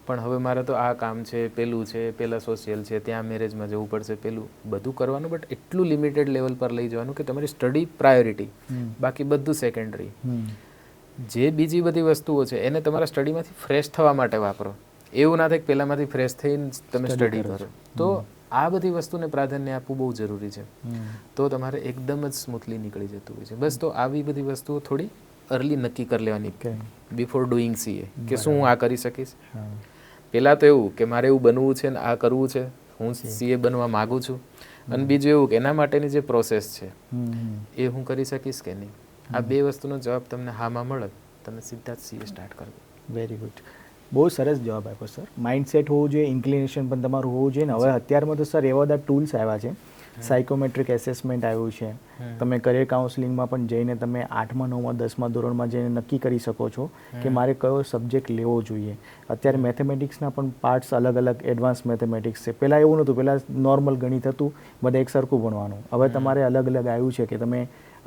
પણ હવે મારે તો આ કામ છે, પેલું છે, પેલા સોશિયલ છે, ત્યાં મેરેજમાં જવું પડશે, પેલું બધું કરવાનું, બટ એટલું લિમિટેડ લેવલ પર લઈ જવાનું કે તમારી સ્ટડી પ્રાયોરિટી, બાકી બધું સેકન્ડરી. જે બીજી બધી વસ્તુઓ છે એને તમારા સ્ટડીમાંથી ફ્રેશ થવા માટે વાપરો. એવું ના થાય કે પહેલાંમાંથી ફ્રેશ થઈને તમે સ્ટડી કરો. તો આ બધી વસ્તુને પ્રાધાન્ય આપવું બહુ જરૂરી છે. તો તમારે એકદમ જ સ્મૂથલી નીકળી જતું હોય છે. બસ તો આવી બધી વસ્તુઓ થોડી અર્લી નક્કી કરી લેવાની બિફોર ડુઈંગ સીએ કે શું હું આ કરી શકીશ. પહેલાં તો એવું કે મારે એવું બનવું છે ને આ કરવું છે, હું સીએ બનવા માગું છું. અને બીજું એવું કે એના માટેની જે પ્રોસેસ છે એ હું કરી શકીશ કે નહીં. આ 2 વસ્તુનો જવાબ તમને હામાં મળે તમે સીધા જ સીએ સ્ટાર્ટ કરો. Very good. બહુ સરસ જવાબ આપ્યો સર. માઇન્ડસેટ હોવું જોઈએ, ઇન્ક્લિનેશન પણ તમારું હોવું જોઈએ. ને હવે અત્યારમાં તો સર એવા બધા ટૂલ્સ આવ્યા છે, સાયકોમેટ્રિક એસેસમેન્ટ આવ્યું છે. તમે કરિયર કાઉન્સેલિંગમાં પણ જઈને તમે 8મા 9મા 10મા ધોરણમાં જઈને નક્કી કરી શકો છો કે મારે કયો સબ્જેક્ટ લેવો જોઈએ. અત્યારે મેથેમેટિક્સના પણ પાર્ટ્સ અલગ અલગ એડવાન્સ મેથેમેટિક્સ છે. પહેલાં એવું નહોતું, પહેલાં નોર્મલ ગણિત હતું, બધા એક સરખું ભણવાનું. હવે તમારે અલગ અલગ આવ્યું છે કે તમે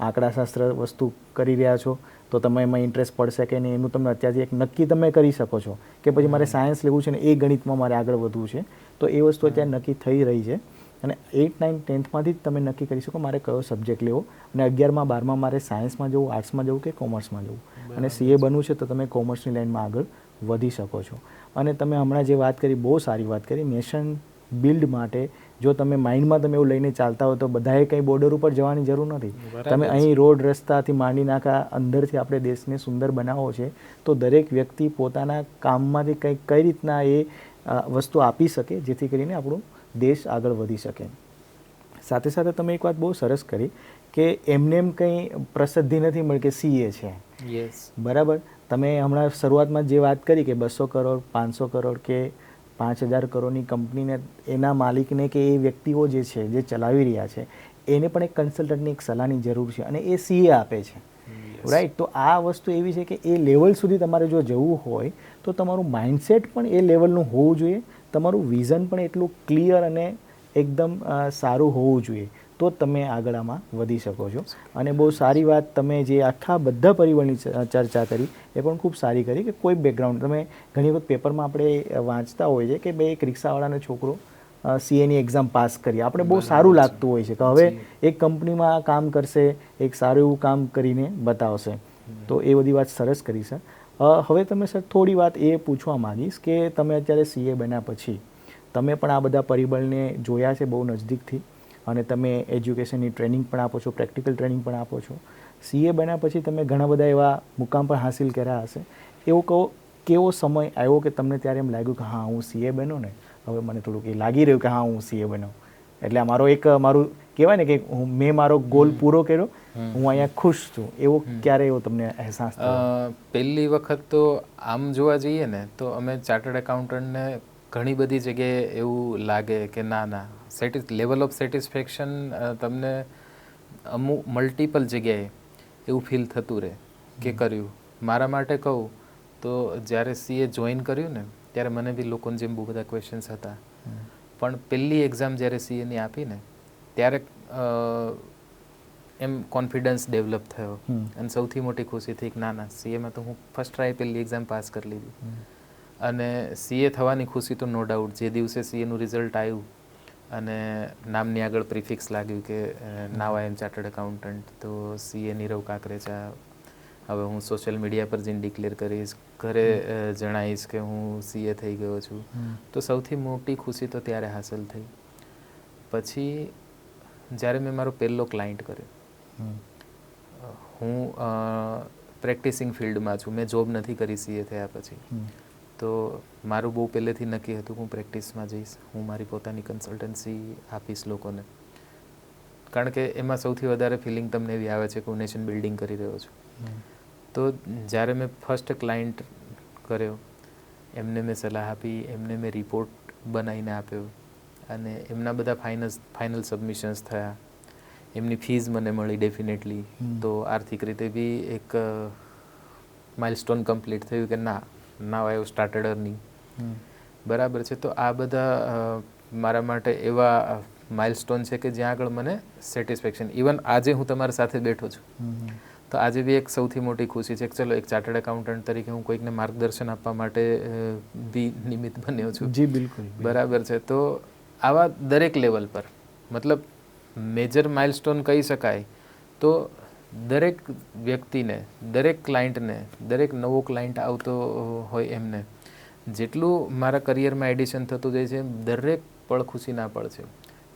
આંકડાશાસ્ત્ર વસ્તુ કરી રહ્યા છો તો તમે એમાં ઇન્ટરેસ્ટ પડશે કે નહીં એનું તમે અત્યારથી એક નક્કી તમે કરી શકો છો કે પછી મારે સાયન્સ લેવું છે ને એ ગણિતમાં મારે આગળ વધવું છે. તો એ વસ્તુ અત્યારે નક્કી થઈ રહી છે. અને 8, 9, 10થમાંથી જ તમે નક્કી કરી શકો મારે કયો સબ્જેક્ટ લેવો અને 11મા 12મા મારે સાયન્સમાં જવું, આર્ટ્સમાં જવું કે કોમર્સમાં જવું. અને સીએ બનવું છે તો તમે કોમર્સની લાઈનમાં આગળ વધી શકો છો. અને તમે હમણાં જે વાત કરી બહુ સારી વાત કરી. નેશન બિલ્ડ માટે જો તમે માઇન્ડમાં તમે એવું લઈને ચાલતા હો તો બધાએ કંઈ બોર્ડર ઉપર જવાની જરૂર નથી. તમે અહીં રોડ રસ્તાથી માંડી નાખા અંદરથી આપણે દેશને સુંદર બનાવવો છે તો દરેક વ્યક્તિ પોતાના કામમાંથી કંઈક કઈ રીતના એ વસ્તુ આપી શકે જેથી કરીને આપણું દેશ આગળ વધી શકે. સાથે સાથે તમે એક વાત બહુ સરસ કરી કે એમને એમ કંઈ પ્રસિદ્ધિ નથી મળી કે સીએ છે. બરાબર. તમે હમણાં શરૂઆતમાં જે વાત કરી કે 200 કરોડ 500 કરોડ કે 5000 કરોડની કંપનીને એના માલિકને કે એ વ્યક્તિઓ જે છે જે ચલાવી રહ્યા છે એને પણ એક કન્સલ્ટન્ટની એક સલાહની જરૂર છે અને એ સીએ આપે છે. રાઈટ. તો આ વસ્તુ એવી છે કે એ લેવલ સુધી તમારે જો જવું હોય તો તમારું માઇન્ડસેટ પણ એ લેવલનું હોવું જોઈએ, તમારું વિઝન પણ એટલું ક્લિયર અને એકદમ સારું હોવું જોઈએ, તો જ તમે આગળ આમાં વધી શકો છો. અને બહુ સારી વાત તમે જે આખા બધા પરિબળની ચર્ચા કરી એ પણ ખૂબ સારી કરી કે કોઈ બેકગ્રાઉન્ડ તમે ઘણી વખત પેપરમાં આપણે વાંચતા હોઈએ છીએ કે ભાઈ એક રિક્ષાવાળાનો છોકરો સીએની એક્ઝામ પાસ કરી, આપણે બહુ સારું લાગતું હોય છે કે હવે એક કંપનીમાં કામ કરશે, એક સારું એવું કામ કરીને બતાવશે. તો એ બધી વાત સરસ કરી સર. હવે તમે સર થોડી વાત એ પૂછવા માંગીશ કે તમે અત્યારે સીએ બન્યા પછી તમે પણ આ બધા પરિબળને જોયા છે બહુ નજદીકથી અને તમે એજ્યુકેશનની ટ્રેનિંગ પણ આપો છો, પ્રેક્ટિકલ ટ્રેનિંગ પણ આપો છો. સીએ બન્યા પછી તમે ઘણા બધા એવા મુકામ પણ હાસિલ કર્યા હશે. એવો કેવો સમય આવ્યો કે તમને ત્યારે એમ લાગ્યું કે હા હું સીએ બન્યો ને, હવે મને થોડુંક એ લાગી રહ્યું કે હા હું સીએ બન્યો, એટલે મારું કહેવાય ને કે મેં મારો ગોલ પૂરો કર્યો, હું અહીંયા ખુશ છું, એવો ક્યારે એવો તમને અહેસાસ થયો? પહેલી વખત તો આમ જોવા જઈએ ને તો અમે ચાર્ટર્ડ એકાઉન્ટન્ટને ઘણી બધી જગ્યાએ એવું લાગે કે ના લેવલ ઓફ સેટિસ્ફેક્શન તમને અમુક મલ્ટિપલ જગ્યાએ એવું ફીલ થતું રહે કે કર્યું. મારા માટે કહું તો જ્યારે સીએ જોઈન કર્યું ને ત્યારે મને બી લોકોને જેમ બહુ બધા ક્વેશ્ચન્સ હતા, પણ પહેલી એક્ઝામ જ્યારે સીએની આપી ને ત્યારે એમ કોન્ફિડન્સ ડેવલપ થયો અને સૌથી મોટી ખુશી થઈ કે ના સીએમાં તો હું ફર્સ્ટ ટ્રાય પહેલી એક્ઝામ પાસ કરી લીધી. અને સીએ થવાની ખુશી તો નો ડાઉટ જે દિવસે સીએનું રિઝલ્ટ આવ્યું અને નામની આગળ પ્રિફિક્સ લાગ્યું કે નાવ આઈ એમ ચાર્ટર્ડ એકાઉન્ટન્ટ, તો સીએ નીરવ કાકરેચા, હવે હું સોશિયલ મીડિયા પર જઈને ડિક્લેર કરીશ, ઘરે જણાવીશ કે હું સીએ થઈ ગયો છું, તો સૌથી મોટી ખુશી તો ત્યારે હાંસલ થઈ. પછી જ્યારે મેં મારો પહેલો ક્લાયન્ટ કર્યો, હું પ્રેક્ટિસિંગ ફિલ્ડમાં છું, મેં જોબ નથી કરી સીએ થયા પછી, તો મારું બહુ પહેલેથી નક્કી હતું હું પ્રેક્ટિસમાં જઈશ, હું મારી પોતાની કન્સલ્ટન્સી આપીશ લોકોને, કારણ કે એમાં સૌથી વધારે ફિલિંગ તમને એવી આવે છે કે હું નેશન બિલ્ડિંગ કરી રહ્યો છું. તો જ્યારે મેં ફર્સ્ટ ક્લાયન્ટ કર્યો, એમને મેં સલાહ આપી, એમને મેં રિપોર્ટ બનાવીને આપ્યો અને એમના બધા ફાઇનલ સબમિશન્સ થયા, એમની ફીઝ મને મળી ડેફિનેટલી, તો આર્થિક રીતે બી એક માઇલસ્ટોન કમ્પ્લીટ થયું કે નાવ આઈ હેવ સ્ટાર્ટેડ અર્નિંગ. બરાબર છે. તો આ બધા મારા માટે એવા માઇલસ્ટોન છે કે જ્યાં આગળ મને સેટિસ્ફેક્શન, ઇવન આજે હું તમારી સાથે બેઠો છું તો આજે બી એક સૌથી મોટી ખુશી છે કે ચલો એક ચાર્ટર્ડ એકાઉન્ટન્ટ તરીકે હું કોઈકને માર્ગદર્શન આપવા માટે બી નિમિત્ત બન્યો છું. જી બિલકુલ. બરાબર છે. તો આવા દરેક લેવલ પર મતલબ મેજર માઇલસ્ટોન કહી શકાય તો દરેક વ્યક્તિને, દરેક ક્લાયન્ટને, દરેક નવો ક્લાયન્ટ આવતો હોય એમને જેટલું મારા કરિયરમાં એડિશન થતું જાય છે દરેક પળ ખુશીના પળ છે.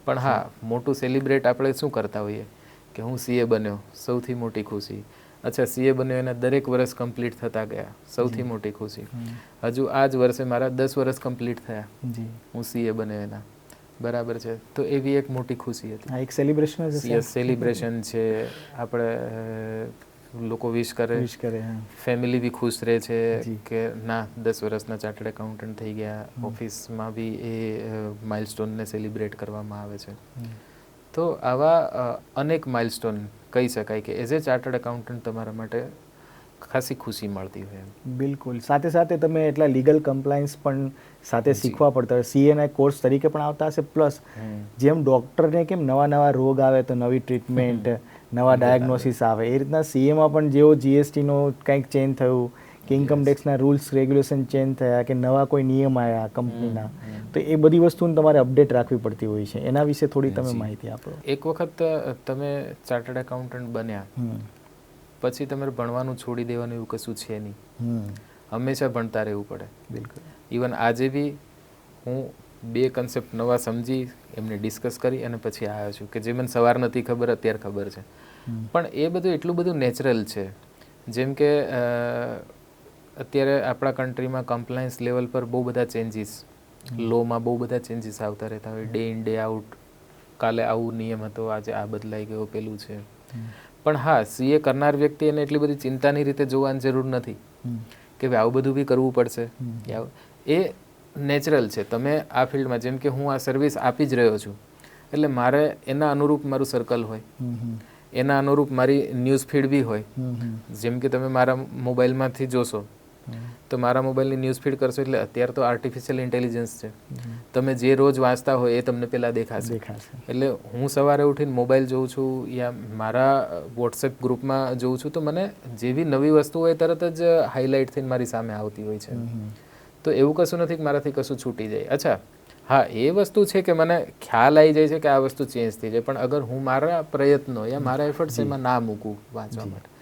પણ હા, મોટું સેલિબ્રેટ આપણે શું કરતા હોઈએ કે હું સીએ બન્યો, સૌથી મોટી ખુશી. અચ્છા, સીએ બન્યો એના દરેક વર્ષ કમ્પ્લીટ થતા ગયા, સૌથી મોટી ખુશી. હજુ આ જ વર્ષે મારા 10 વર્ષ કમ્પ્લીટ થયા, હું સીએ બન્યો એના. બરાબર છે. તો એવી એક મોટી ખુશી હતી. એક સેલિબ્રેશન સેલિબ્રેશન છે. આપણે લોકો વિશ કરે, ફેમિલી બી ખુશ રહે છે કે ના 10 વર્ષના ચાર્ટર્ડ એકાઉન્ટન્ટ થઈ ગયા. ઓફિસમાં બી એ માઇલસ્ટોનને સેલિબ્રેટ કરવામાં આવે છે. તો આવા અનેક માઇલસ્ટોન કહી શકાય કે એઝ એ ચાર્ટર્ડ એકાઉન્ટન્ટ તમારા માટે ખાસી ખુશી મળતી હોય. બિલકુલ. સાથે સાથે તમે એટલા લીગલ કમ્પ્લાયન્સ પણ સાથે શીખવા પડતા હોય, સીએના કોર્સ તરીકે પણ આવતા હશે, પ્લસ જેમ ડૉક્ટરને કેમ નવા રોગ આવે તો નવી ટ્રીટમેન્ટ, નવા ડાયગ્નોસિસ આવે, એ રીતના સીએમાં પણ જેવો જીએસટીનો કંઈક ચેન્જ થયું કે ઇન્કમટેક્સના રૂલ્સ રેગ્યુલેશન ચેન્જ થયા કે નવા કોઈ નિયમ આવ્યા કંપનીના, તો એ બધી વસ્તુને તમારે અપડેટ રાખવી પડતી હોય છે. એના વિશે થોડી તમે માહિતી આપો. એક વખત તમે ચાર્ટર્ડ એકાઉન્ટન્ટ બન્યા પછી તમારે ભણવાનું છોડી દેવાનું એવું કશું છે નહીં. હંમેશા ભણતા રહેવું પડે. બિલકુલ. ઇવન આજે બી હું 2 કન્સેપ્ટ નવા સમજી એમને ડિસ્કસ કરી અને પછી આવ્યો છું કે જે મને સવાર નથી ખબર, અત્યારે ખબર છે. પણ એ બધું એટલું બધું નેચરલ છે. જેમ કે અત્યારે આપણા કન્ટ્રીમાં કમ્પ્લાયન્સ લેવલ પર બહુ બધા ચેન્જીસ, લોમાં બહુ બધા ચેન્જીસ આવતા રહેતા હોય, ડે ઇન ડે આઉટ. કાલે આવું નિયમ હતો, આજે આ બદલાઈ ગયો, પેલું છે. પણ હા, સીએ કરનાર વ્યક્તિ એને એટલી બધી ચિંતાની રીતે જોવાની જરૂર નથી કે ભાઈ આવું બધું બી કરવું પડશે. એ નેચરલ છે. તમે આ ફિલ્ડમાં, જેમ કે હું આ સર્વિસ આપી જ રહ્યો છું એટલે મારે એના અનુરૂપ મારું સર્કલ હોય, એના અનુરૂપ મારી ન્યૂઝ ફીડ બી હોય. જેમ કે તમે મારા મોબાઈલમાંથી જોશો તો મારા મોબાઈલની ન્યૂઝ ફીડ કરશો એટલે અત્યારે તો આર્ટિફિશિયલ ઇન્ટેલિજન્સ છે, તમે જે રોજ વાંચતા હોય એ તમને પહેલાં દેખાશે. એટલે હું સવારે ઉઠીને મોબાઈલ જોઉં છું યા મારા વોટ્સએપ ગ્રુપમાં જોઉં છું તો મને જેવી નવી વસ્તુ હોય તરત જ હાઇલાઇટ થઈને મારી સામે આવતી હોય છે. તો એવું કશું નથી કે મારાથી કશું છૂટી જાય. અચ્છા હા, એ વસ્તુ છે કે મને ખ્યાલ આવી જાય છે કે આ વસ્તુ ચેન્જ થઈ જાય, પણ અગર હું મારા પ્રયત્નો યા મારા એફર્ટ્સ એમાં ના મૂકું વાંચવા માટે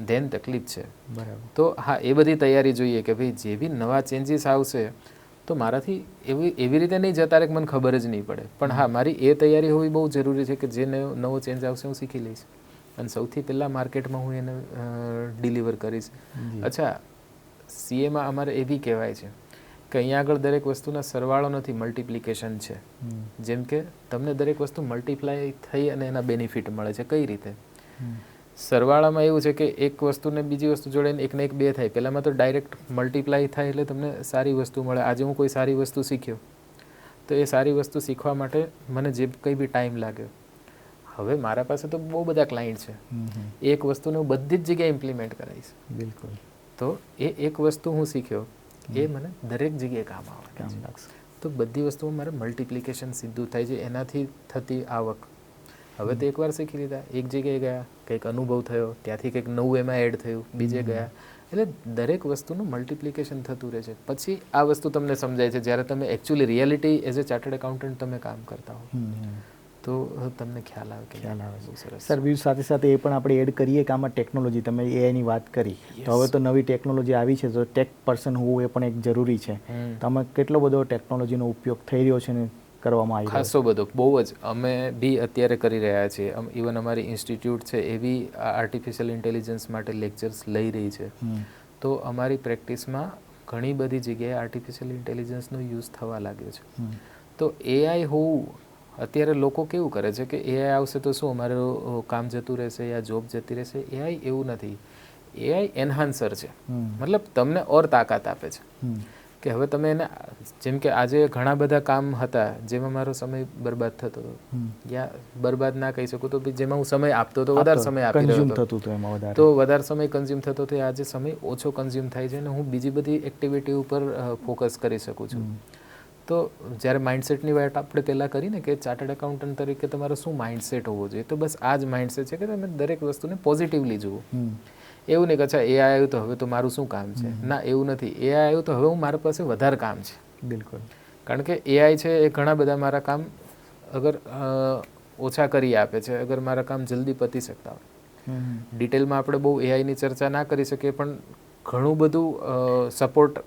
ધેન તકલીફ છે. બરાબર. તો હા, એ બધી તૈયારી જોઈએ કે ભાઈ જે બી નવા ચેન્જીસ આવશે તો મારાથી એવી રીતે નહીં જતા રહે કે મને ખબર જ નહીં પડે, પણ હા મારી એ તૈયારી હોવી બહુ જરૂરી છે કે જે નવો ચેન્જ આવશે હું શીખી લઈશ અને સૌથી પહેલાં માર્કેટમાં હું એને ડિલિવર કરીશ. અચ્છા, સીએમાં અમારે એ બી કહેવાય છે કે અહીંયા આગળ દરેક વસ્તુના સરવાળો નથી, મલ્ટિપ્લિકેશન છે. જેમ કે તમને દરેક વસ્તુ મલ્ટીપ્લાય થઈ અને એના બેનિફિટ મળે છે. કઈ રીતે? સરવાળામાં એવું છે કે એક વસ્તુને બીજી વસ્તુ જોડે એકને એક બે થાય. પહેલાંમાં તો ડાયરેક્ટ મલ્ટીપ્લાય થાય એટલે તમને સારી વસ્તુ મળે. આજે હું કોઈ સારી વસ્તુ શીખ્યો તો એ સારી વસ્તુ શીખવા માટે મને જે કંઈ બી ટાઈમ લાગ્યો, હવે મારા પાસે તો બહુ બધા ક્લાયન્ટ છે, એક વસ્તુને હું બધી જ જગ્યાએ ઇમ્પ્લિમેન્ટ કરાવીશ. બિલકુલ. તો એ એક વસ્તુ હું શીખ્યો એ મને દરેક જગ્યાએ કામ લાગશે. તો બધી વસ્તુમાં મારે મલ્ટિપ્લિકેશન સીધું થાય છે, એનાથી થતી આવક. હવે તો એકવાર શીખી લીધા, એક જગ્યાએ ગયા, કંઈક અનુભવ થયો, ત્યાંથી કંઈક નવું એમાં એડ થયું, બીજે ગયા, એટલે દરેક વસ્તુનું મલ્ટિપ્લિકેશન થતું રહે છે. પછી આ વસ્તુ તમને સમજાય છે જ્યારે તમે actually reality as a chartered accountant તમે કામ કરતા હો તો તમને ખ્યાલ આવે. બહુ સરસ. સર, બીજું સાથે સાથે એ પણ આપણે એડ કરીએ કે આમાં ટેકનોલોજી, તમે એઆઈની વાત કરી, તો હવે તો નવી ટેકનોલોજી આવી છે તો ટેક પર્સન હોવું એ પણ એક જરૂરી છે. તો આમાં કેટલો બધો ટેકનોલોજીનો ઉપયોગ થઈ રહ્યો છે ને કરવામાં આવી રહ્યો છે? ખાસો બધો, બહુ જ. અમે બી અત્યારે કરી રહ્યા છીએ. ઇવન અમારી ઇન્સ્ટિટ્યૂટ છે એ બી આર્ટિફિશિયલ ઇન્ટેલિજન્સ માટે લેક્ચર્સ લઈ રહી છે. તો અમારી પ્રેક્ટિસમાં ઘણી બધી જગ્યાએ આર્ટિફિશિયલ ઇન્ટેલિજન્સનો યુઝ થવા લાગ્યો છે. તો એઆઈ હોવું, અત્યારે લોકો કેવું કરે છે કે એઆઈ આવશે તો શું અમારું કામ જતું રહેશે યા જોબ જતી રહેશે. એઆઈ એવું નથી. એઆઈ એન્હાન્સર છે, મતલબ તમને ઓર તાકાત આપે છે કે હવે તમે એને, જેમ કે આજે ઘણા બધા કામ હતા જેમાં મારો સમય બરબાદ થતો હતો, યા બરબાદ ના કહી શકું તો જેમાં હું સમય આપતો હતો, વધારે સમય આપી રહ્યો હતો, તો વધારે સમય કન્ઝ્યુમ થતો હતો. આજે સમય ઓછો કન્ઝ્યુમ થાય છે અને હું બીજી બધી એક્ટિવિટી ઉપર ફોકસ કરી શકું છું. તો જ્યારે માઇન્ડસેટની વાત આપણે પહેલાં કરીને કે ચાર્ટર્ડ એકાઉન્ટન્ટ તરીકે તમારો શું માઇન્ડસેટ હોવો જોઈએ, તો બસ આ જ માઇન્ડસેટ છે કે તમે દરેક વસ્તુને પોઝિટિવલી જુઓ. એવું નહીં કે અચ્છા એઆઈ આવ્યું તો હવે તો મારું શું કામ છે. ના, એવું નથી. એઆઈ આવ્યું તો હવે હું મારા પાસે વધારે કામ છે. બિલકુલ. કારણ કે એઆઈ છે એ ઘણા બધા મારા કામ અગર ઓછા કરી આપે છે, અગર મારા કામ જલ્દી પતી શકતા હોય. ડિટેલમાં આપણે બહુ એઆઈની ચર્ચા ના કરી શકીએ, પણ ઘણું બધું સપોર્ટ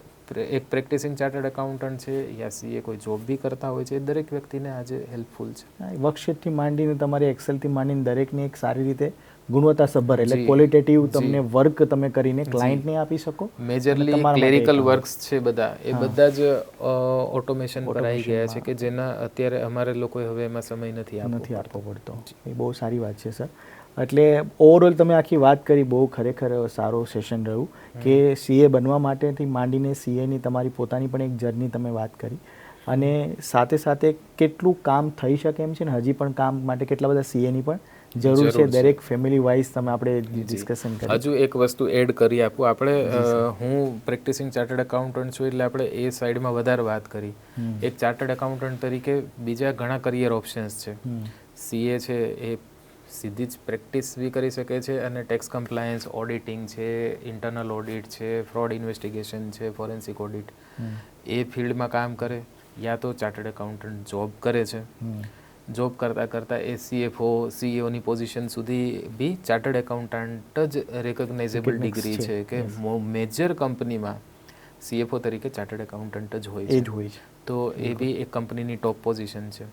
એક પ્રેક્ટિસિંગ ચાર્ટર્ડ એકાઉન્ટન્ટ છે યા સીએ કોઈ જોબ બી કરતા હોય છે, દરેક વ્યક્તિને આજે હેલ્પફુલ છે. વર્કશીટથી માંડીને તમારી એક્સેલથી માંડીને દરેકને એક સારી રીતે ગુણવત્તાસભર એટલે ક્વોલિટેટિવ તમને વર્ક તમે કરીને ક્લાયન્ટને આપી શકો. મેજરલી ક્લેરિકલ વર્ક્સ છે બધા, એ બધા જ ઓટોમેશન પર આવી ગયા છે કે જેના અત્યારે અમારે લોકોએ હવે એમાં સમય નથી આપવો પડતો. એ બહુ સારી વાત છે સર. એટલે ઓવરઓલ તમે આખી વાત કરી, બહુ ખરેખર સારો સેશન રહ્યું કે સીએ બનવા માટેથી માંડીને સીએની તમારી પોતાની પણ એક જર્ની તમે વાત કરી, અને સાથે સાથે કેટલું કામ થઈ શકે એમ છે ને હજી પણ કામ માટે કેટલા બધા સીએની પણ જરૂર છે. દરેક ફેમિલી વાઇઝ તમે આપણે ડિસ્કશન કરી. હજુ એક વસ્તુ એડ કરી આપું આપણે, હું પ્રેક્ટિસિંગ ચાર્ટર્ડ એકાઉન્ટન્ટ છું એટલે આપણે એ સાઈડમાં વધારે વાત કરી. એક ચાર્ટર્ડ એકાઉન્ટન્ટ તરીકે બીજા ઘણા કરિયર ઓપ્શન્સ છે. સીએ છે એ સીધી જ પ્રેક્ટિસ બી કરી શકે છે અને ટેક્સ કમ્પ્લાયન્સ, ઓડિટિંગ છે, ઇન્ટરનલ ઓડિટ છે, ફ્રોડ ઇન્વેસ્ટિગેશન છે, ફોરેન્સિક ઓડિટ, એ ફિલ્ડમાં કામ કરે, યા તો ચાર્ટર્ડ એકાઉન્ટન્ટ જોબ કરે છે. જોબ કરતાં કરતાં એ સીએફઓ, સીઈઓની પોઝિશન સુધી બી ચાર્ટર્ડ એકાઉન્ટન્ટ જ રેકોગ્નાઇઝેબલ ડિગ્રી છે કે મેજર કંપનીમાં સીએફઓ તરીકે ચાર્ટર્ડ એકાઉન્ટન્ટ જ હોય છે. તો એ બી એક કંપનીની ટોપ પોઝિશન છે.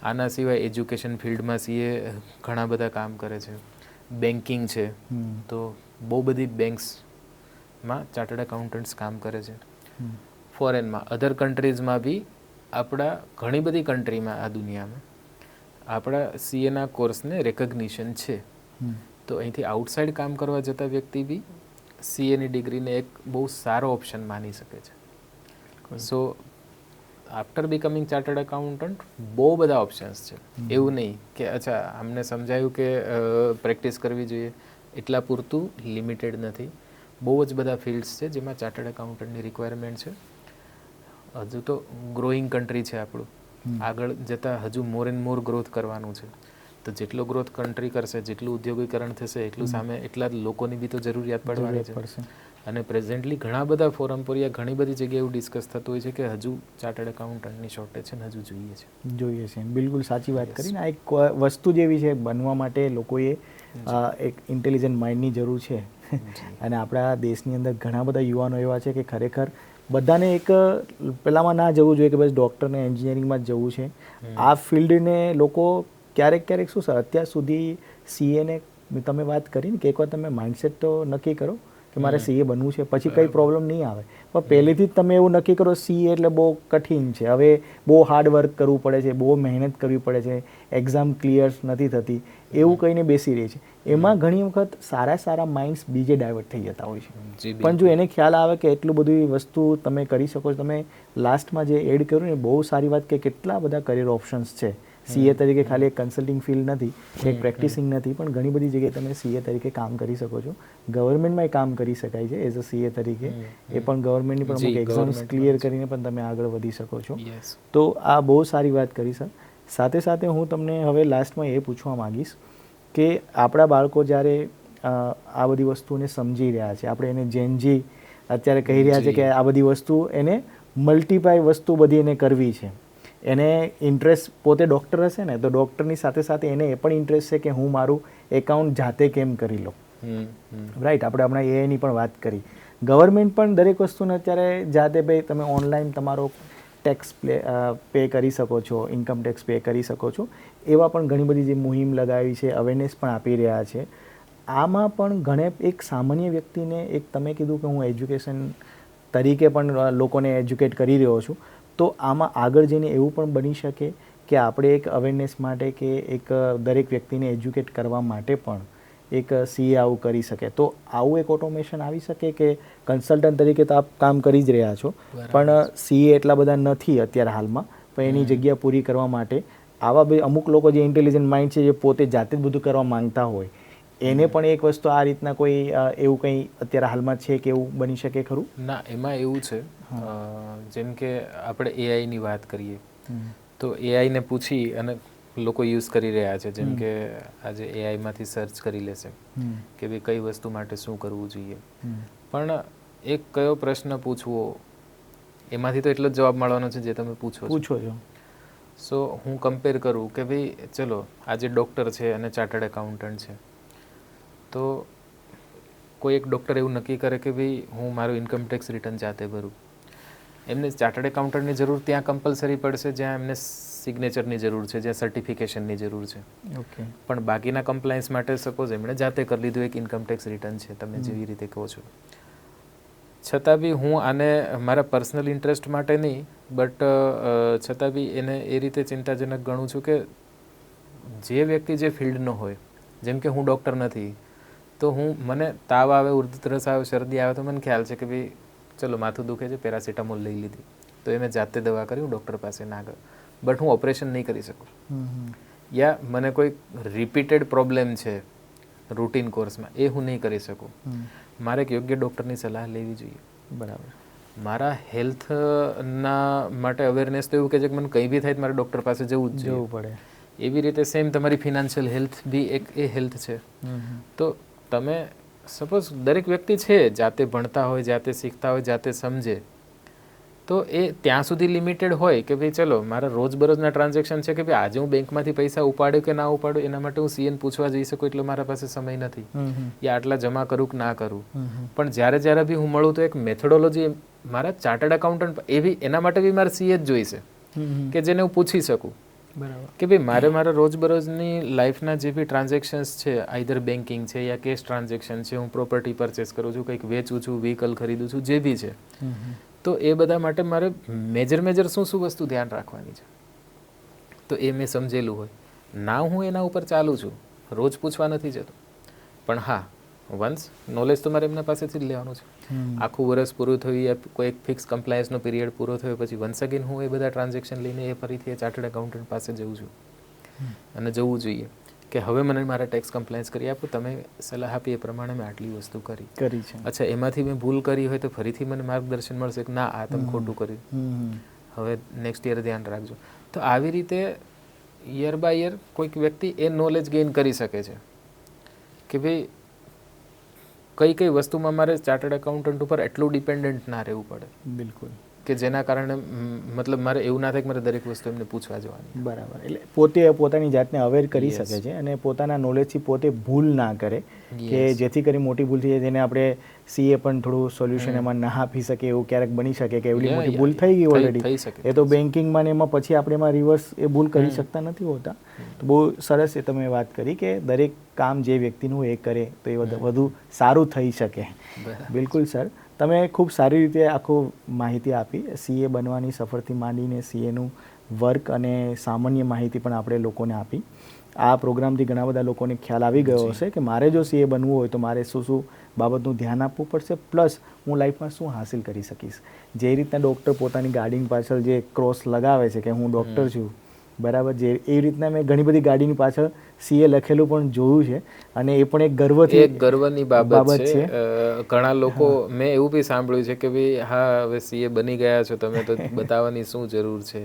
આના સિવાય એજ્યુકેશન ફિલ્ડમાં સીએ ઘણા બધા કામ કરે છે. બેન્કિંગ છે તો બહુ બધી બેન્ક્સમાં ચાર્ટર્ડ એકાઉન્ટન્ટ્સ કામ કરે છે. ફોરેનમાં, અધર કન્ટ્રીઝમાં બી આપણા ઘણી બધી કન્ટ્રીમાં આ દુનિયામાં આપણા સીએના કોર્સને રેકગ્નિશન છે. તો અહીંથી આઉટસાઇડ કામ કરવા જતા વ્યક્તિ બી સીએની ડિગ્રીને એક બહુ સારો ઓપ્શન માની શકે છે. સો આફ્ટર બિકમિંગ ચાર્ટર્ડ એકાઉન્ટન્ટ બહુ બધા ઓપ્શન્સ છે. એવું નહીં કે અચ્છા અમને સમજાયું કે પ્રેક્ટિસ કરવી જોઈએ, એટલા પૂરતું લિમિટેડ નથી. બહુ જ બધા ફિલ્ડ્સ છે જેમાં ચાર્ટર્ડ એકાઉન્ટન્ટની રિક્વાયરમેન્ટ છે. હજુ તો ગ્રોઈંગ કન્ટ્રી છે આપણું, આગળ જતાં હજુ મોર એન્ડ મોર ગ્રોથ કરવાનું છે. તો જેટલો ગ્રોથ કન્ટ્રી કરશે, જેટલું ઉદ્યોગીકરણ થશે, એટલું સામે એટલા જ લોકોની બી તો જરૂરિયાત પડવાની છે. અને પ્રેઝન્ટલી ઘણા બધા ફોરમ પર યા ઘણી બધી જગ્યાએ એવું ડિસ્કસ થતું હોય છે કે હજુ ચાર્ટર્ડ એકાઉન્ટન્ટની શોર્ટેજ છે ને હજુ જોઈએ છે. બિલકુલ સાચી વાત કરીને. આ એક વસ્તુ જેવી છે, બનવા માટે લોકોએ એક ઇન્ટેલિજન્ટ માઇન્ડની જરૂર છે. અને આપણા દેશની અંદર ઘણા બધા યુવાનો એવા છે કે ખરેખર બધાને એક પેલામાં ના જવું જોઈએ કે બસ ડૉક્ટરને એન્જિનિયરિંગમાં જ જવું છે. આ ફિલ્ડને લોકો ક્યારેક શું છે, અત્યાર સુધી સીએને તમે વાત કરીને કે એકવાર તમે માઇન્ડસેટ તો નક્કી કરો કે મારે સીએ બનવું છે, પછી કંઈ પ્રોબ્લેમ નહીં આવે. પણ પહેલેથી જ તમે એવું નક્કી કરો સીએ એટલે બહુ કઠિન છે, હવે બહુ હાર્ડ વર્ક કરવું પડે છે, બહુ મહેનત કરવી પડે છે, એક્ઝામ ક્લિયર નથી થતી, એવું કહીને બેસી રહે છે. એમાં ઘણી વખત સારા માઇન્ડ્સ બીજે ડાયવર્ટ થઈ જતા હોય છે. પણ જો એને ખ્યાલ આવે કે એટલું બધી વસ્તુ તમે કરી શકો છો, તમે લાસ્ટમાં જે એડ કર્યું ને બહુ સારી વાત કે કેટલા બધા કરિયર ઓપ્શન્સ છે. સીએ તરીકે ખાલી એક કન્સલ્ટિંગ ફિલ્ડ નથી, એક પ્રેક્ટિસિંગ નથી, પણ ઘણી બધી જગ્યાએ તમે સીએ તરીકે કામ કરી શકો છો. ગવર્મેન્ટમાં કામ કરી શકાય છે એઝ અ સીએ તરીકે. એ પણ ગવર્મેન્ટની પણ અમુક એક્ઝામ્સ ક્લિયર કરીને પણ તમે આગળ વધી શકો છો. તો આ બહુ સારી વાત કરી સર. સાથે હું તમને હવે લાસ્ટમાં એ પૂછવા માંગીશ કે આપણા બાળકો જ્યારે આ બધી વસ્તુને સમજી રહ્યા છે, આપણે એને જેનજી અત્યારે કહી રહ્યા છે કે આ બધી વસ્તુ એને મલ્ટીપાય વસ્તુ બધી એને કરવી છે. એને ઇન્ટરેસ્ટ પોતે ડૉક્ટર હશે ને તો ડૉક્ટરની સાથે એને એ પણ ઇન્ટરેસ્ટ છે કે હું મારું એકાઉન્ટ જાતે કેમ કરી લઉં. રાઈટ, આપણે હમણાં એઆઈની પણ વાત કરી. ગવર્મેન્ટ પણ દરેક વસ્તુને અત્યારે જાતે ભાઈ તમે ઓનલાઈન તમારો ટેક્સ પે કરી શકો છો, ઇન્કમ ટેક્સ પે કરી શકો છો. એવા પણ ઘણી બધી જે મુહિમ લગાવી છે, અવેરનેસ પણ આપી રહ્યા છે. આમાં પણ એક સામાન્ય વ્યક્તિને એક તમે કીધું કે હું એજ્યુકેશન તરીકે પણ લોકોને એજ્યુકેટ કરી રહ્યો છું, તો આમાં આગળ જઈને એવું પણ બની શકે કે આપણે એક અવેરનેસ માટે કે એક દરેક વ્યક્તિને એજ્યુકેટ કરવા માટે પણ એક સીએ આવું કરી શકે. તો આવું એક ઓટોમેશન આવી શકે કે કન્સલ્ટન્ટ તરીકે તો આપ કામ કરી જ રહ્યા છો, પણ સીએ એટલા બધા નથી અત્યારે હાલમાં, પણ એની જગ્યા પૂરી કરવા માટે આવા બે અમુક લોકો જે ઇન્ટેલિજન્ટ માઇન્ડ છે, જે પોતે જાતે જ બધું કરવા માંગતા હોય, એને પણ એક વસ્તુ આ રીતના કોઈ એવું કંઈ અત્યારે હાલમાં છે કે એવું બની શકે ખરું? ના, એમાં એવું છે, જેમ કે આપણે એઆઈની વાત કરીએ તો એઆઈને પૂછી અને લોકો યુઝ કરી રહ્યા છે. જેમ કે આજે એઆઈમાંથી સર્ચ કરી લેશે કે ભાઈ કઈ વસ્તુ માટે શું કરવું જોઈએ, પણ એક કયો પ્રશ્ન પૂછવો એમાંથી તો એટલો જ જવાબ મળવાનો છે જે તમે પૂછો છો. સો હું કમ્પેર કરું કે ભાઈ ચલો આજે ડૉક્ટર છે અને ચાર્ટર્ડ એકાઉન્ટન્ટ છે, તો કોઈ એક ડૉક્ટર એવું નક્કી કરે કે ભાઈ હું મારું ઇન્કમ ટેક્સ રિટર્ન જાતે ભરું. એમને ચાર્ટર્ડ એકાઉન્ટન્ટની જરૂર ત્યાં કમ્પલસરી પડશે જ્યાં એમને સિગ્નેચરની જરૂર છે, જ્યાં સર્ટિફિકેશનની જરૂર છે. પણ બાકીના કમ્પ્લાયન્સ માટે સપોઝ એમણે જાતે કરી લીધું એક ઇન્કમ ટેક્સ રિટર્ન છે, તમે જેવી રીતે કહો છો, છતાં બી હું આને મારા પર્સનલ ઇન્ટરેસ્ટ માટે નહીં, બટ છતાં બી એને એ રીતે ચિંતાજનક ગણું છું કે જે વ્યક્તિ જે ફિલ્ડનો હોય, જેમ કે હું ડૉક્ટર નથી, તો મને તાવ આવે, ઉધરસ આવે, શરદી આવે તો મને ખ્યાલ છે કે ભાઈ ચલો માથું દુખે છે, પેરાસિટામોલ લઈ લીધી, તો એ મેં જાતે દવા કરી, હું ડૉક્ટર પાસે ના ગયો. બટ હું ઓપરેશન નહીં કરી શકું. યા મને કોઈ રિપીટેડ પ્રોબ્લેમ છે રૂટીન કોર્સમાં, એ હું નહીં કરી શકું. મારે એક યોગ્ય ડૉક્ટરની સલાહ લેવી જોઈએ. બરાબર. મારા હેલ્થના માટે અવેરનેસ તો એવું કહે છે કે મને કંઈ બી થાય તો મારે ડૉક્ટર પાસે જવું જ પડે. એવી રીતે સેમ તમારી ફિનાન્શિયલ હેલ્થ બી એક એ હેલ્થ છે. તો તમે સપોઝ દરેક વ્યક્તિ છે જાતે ભણતા હોય, જાતે શીખતા હોય, જાતે સમજે, તો એ ત્યાં સુધી લિમિટેડ હોય કે ભાઈ ચલો મારા રોજબરોજના ટ્રાન્ઝેક્શન છે કે ભાઈ આજે હું બેંકમાંથી પૈસા ઉપાડ્યો કે ના ઉપાડ્યો એના માટે હું સીએન પૂછવા જઈ શકું એટલે મારા પાસે સમય નથી, યા આટલા જમા કરું કે ના કરું. પણ જ્યારે બી હું મળું તો એક મેથોડોલોજી મારા ચાર્ટર્ડ એકાઉન્ટન્ટ એવી એના માટે બી મારે સીએ જ જોઈશે કે જેને હું પૂછી શકું કે ભાઈ મારા રોજબરોજની લાઈફના જે બી ટ્રાન્ઝેક્શન્સ છે, આઈધર બેન્કિંગ છે યા કેશ ટ્રાન્ઝેક્શન છે, હું પ્રોપર્ટી પરચેસ કરું છું, કંઈક વેચું છું, વ્હીકલ ખરીદું છું, જે બી છે, તો એ બધા માટે મારે મેજર શું વસ્તુ ધ્યાન રાખવાની છે, તો એ મેં સમજેલું હોય ના, હું એના ઉપર ચાલું છું, રોજ પૂછવા નથી જતો. પણ હા, વન્સ નોલેજ તો મારે એમના પાસેથી જ લેવાનું છે. આખું વર્ષ પૂરું થયું યા કોઈ એક ફિક્સ કમ્પ્લાયન્સનો પીરિયડ પૂરો થયો પછી વન્સ અગેન હું એ બધા ટ્રાન્ઝેક્શન લઈને એ ફરીથી એ ચાર્ટર્ડ એકાઉન્ટન્ટ પાસે જઉં છું. અને જવું જોઈએ કે હવે મને મારા ટેક્સ કમ્પ્લાયન્સ કરી આપો, તમે સલાહ આપી એ પ્રમાણે મેં આટલી વસ્તુ કરી. અચ્છા, એમાંથી મેં ભૂલ કરી હોય તો ફરીથી મને માર્ગદર્શન મળશે કે ના આ તમે ખોટું કર્યું, હવે નેક્સ્ટ યર ધ્યાન રાખજો. તો આવી રીતે યર બાય યર કોઈક વ્યક્તિ એ નોલેજ ગેઇન કરી શકે છે કે ભાઈ કઈ કઈ વસ્તુમાં મારે ચાર્ટર્ડ એકાઉન્ટન્ટ ઉપર એટલું ડિપેન્ડન્ટ ના રહેવું પડે. બિલકુલ. કે જેના કારણે મતલબ મારે એવું ના થાય કે મારે દરેક વસ્તુ એમને પૂછવા જવાની. બરાબર. એટલે પોતે પોતાની જાતને અવેર કરી શકે છે અને પોતાના નોલેજથી પોતે ભૂલ ના કરે કે જેથી કરી મોટી ભૂલ થઈ જાય જેને આપણે સીએ પણ થોડું સોલ્યુશન એમાં ના આપી શકે એવું ક્યારેક બની શકે કે એવડી મોટી ભૂલ થઈ ગઈ ઓલરેડી. એ તો બેન્કિંગમાં ને એમાં પછી આપણે એમાં રિવર્સ એ ભૂલ કરી શકતા નથી હોતા. તો બહુ સરસ એ તમે વાત કરી કે દરેક કામ જે વ્યક્તિનું એ કરે તો એ વધુ સારું થઈ શકે. બિલકુલ સર, તમે ખૂબ સારી રીતે આખું માહિતી આપી સીએ બનવાની સફરથી માંડીને સીએનું વર્ક અને સામાન્ય માહિતી પણ આપણે લોકોને આપી. આ પ્રોગ્રામથી ઘણા બધા લોકોને ખ્યાલ આવી ગયો હશે કે મારે જો સીએ બનવું હોય તો મારે શું શું બાબતનું ધ્યાન આપવું પડશે, પ્લસ હું લાઈફમાં શું હાસિલ કરી શકીશ. જે રીતના ડૉક્ટર પોતાની ગાડીની પાછળ જે ક્રોસ લગાવે છે કે હું ડૉક્ટર છું, બરાબર, જે એ રીતના મેં ઘણી બધી ગાડીની પાછળ સીએ લખેલું પણ જોયું છે અને એ પણ એક ગર્વની બાબત છે. ઘણા લોકો મેં એવું બી સાંભળ્યું છે કે ભાઈ હા હવે સીએ બની ગયા છો તમે તો બતાવવાની શું જરૂર છે,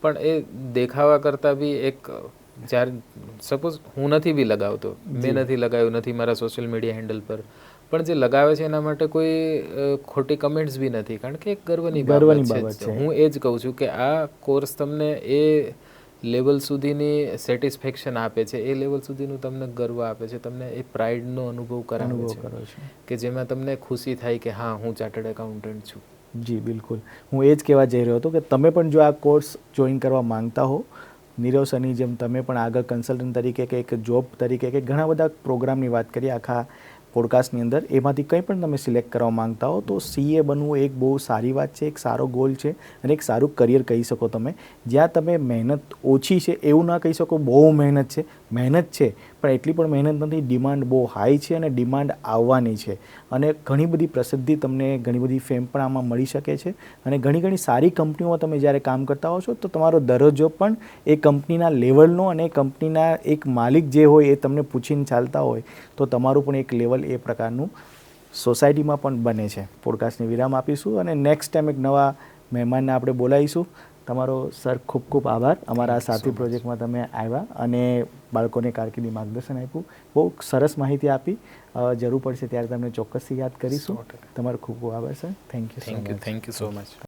પણ એ દેખાવા કરતાં બી એક જ્યારે સપોઝ હું નથી બી લગાવતો, મેં નથી લગાવ્યું, નથી મારા સોશિયલ મીડિયા હેન્ડલ પર, પણ જે લગાવે છે એના માટે કોઈ ખોટી કમેન્ટ્સ બી નથી, કારણ કે એક ગર્વની બાબત છે. હું એ જ કહું છું કે આ કોર્સ તમને એ લેવલ સુધીની સેટિસ્ફેક્શન આપે છે, એ લેવલ સુધીનું તમને ગર્વ આપે છે, તમને એ પ્રાઇડનો અનુભવ કરાવે છે કે જેમાં તમને ખુશી થાય કે હા હું ચાર્ટર્ડ એકાઉન્ટન્ટ છું. જી બિલકુલ, હું એ જ કહેવા જઈ રહ્યો હતો કે તમે પણ જો આ કોર્સ જોઈન કરવા માંગતા હો, નીરવ સરની જેમ તમે પણ આગળ કન્સલ્ટન્ટ તરીકે કે એક જોબ તરીકે કે ઘણા બધા પ્રોગ્રામની વાત કરીએ આખા પોડકાસ્ટની અંદર, એમાંથી કંઈ પણ તમે સિલેક્ટ કરવા માંગતા હો તો સીએ બનવું એક બહુ સારી વાત છે, એક સારો ગોલ છે અને એક સારું કરિયર કહી શકો તમે. જ્યાં તમે મહેનત ઓછી છે એવું ના કહી શકો, બહુ મહેનત છે, મહેનત છે પણ એટલી પણ મહેનત નથી, ડિમાન્ડ બહુ હાઈ છે અને ડિમાન્ડ આવવાની છે અને ઘણી બધી પ્રસિદ્ધિ તમને, ઘણી બધી ફેમ પણ આમાં મળી શકે છે અને ઘણી ઘણી સારી કંપનીઓમાં તમે જ્યારે કામ કરતા હો છો તો તમારો દરજ્જો પણ એ કંપનીના લેવલનો અને કંપનીના એક માલિક જે હોય એ તમને પૂછીને ચાલતા હોય તો તમારું પણ એક લેવલ એ પ્રકારનું સોસાયટીમાં પણ બને છે. પોડકાસ્ટને વિરામ આપીશું અને નેક્સ્ટ ટાઈમ એક નવા મહેમાનને આપણે બોલાવીશું. તમારો સર ખૂબ ખૂબ આભાર, અમારા સાથી પ્રોજેક્ટમાં તમે આવ્યા અને બાળકોને કારકિર્દી માર્ગદર્શન આપ્યું, બહુ સરસ માહિતી આપી. જરૂર પડશે ત્યારે તમને ચોક્કસથી યાદ કરીશું. તમારો ખૂબ ખૂબ આભાર sir. Thank you so much.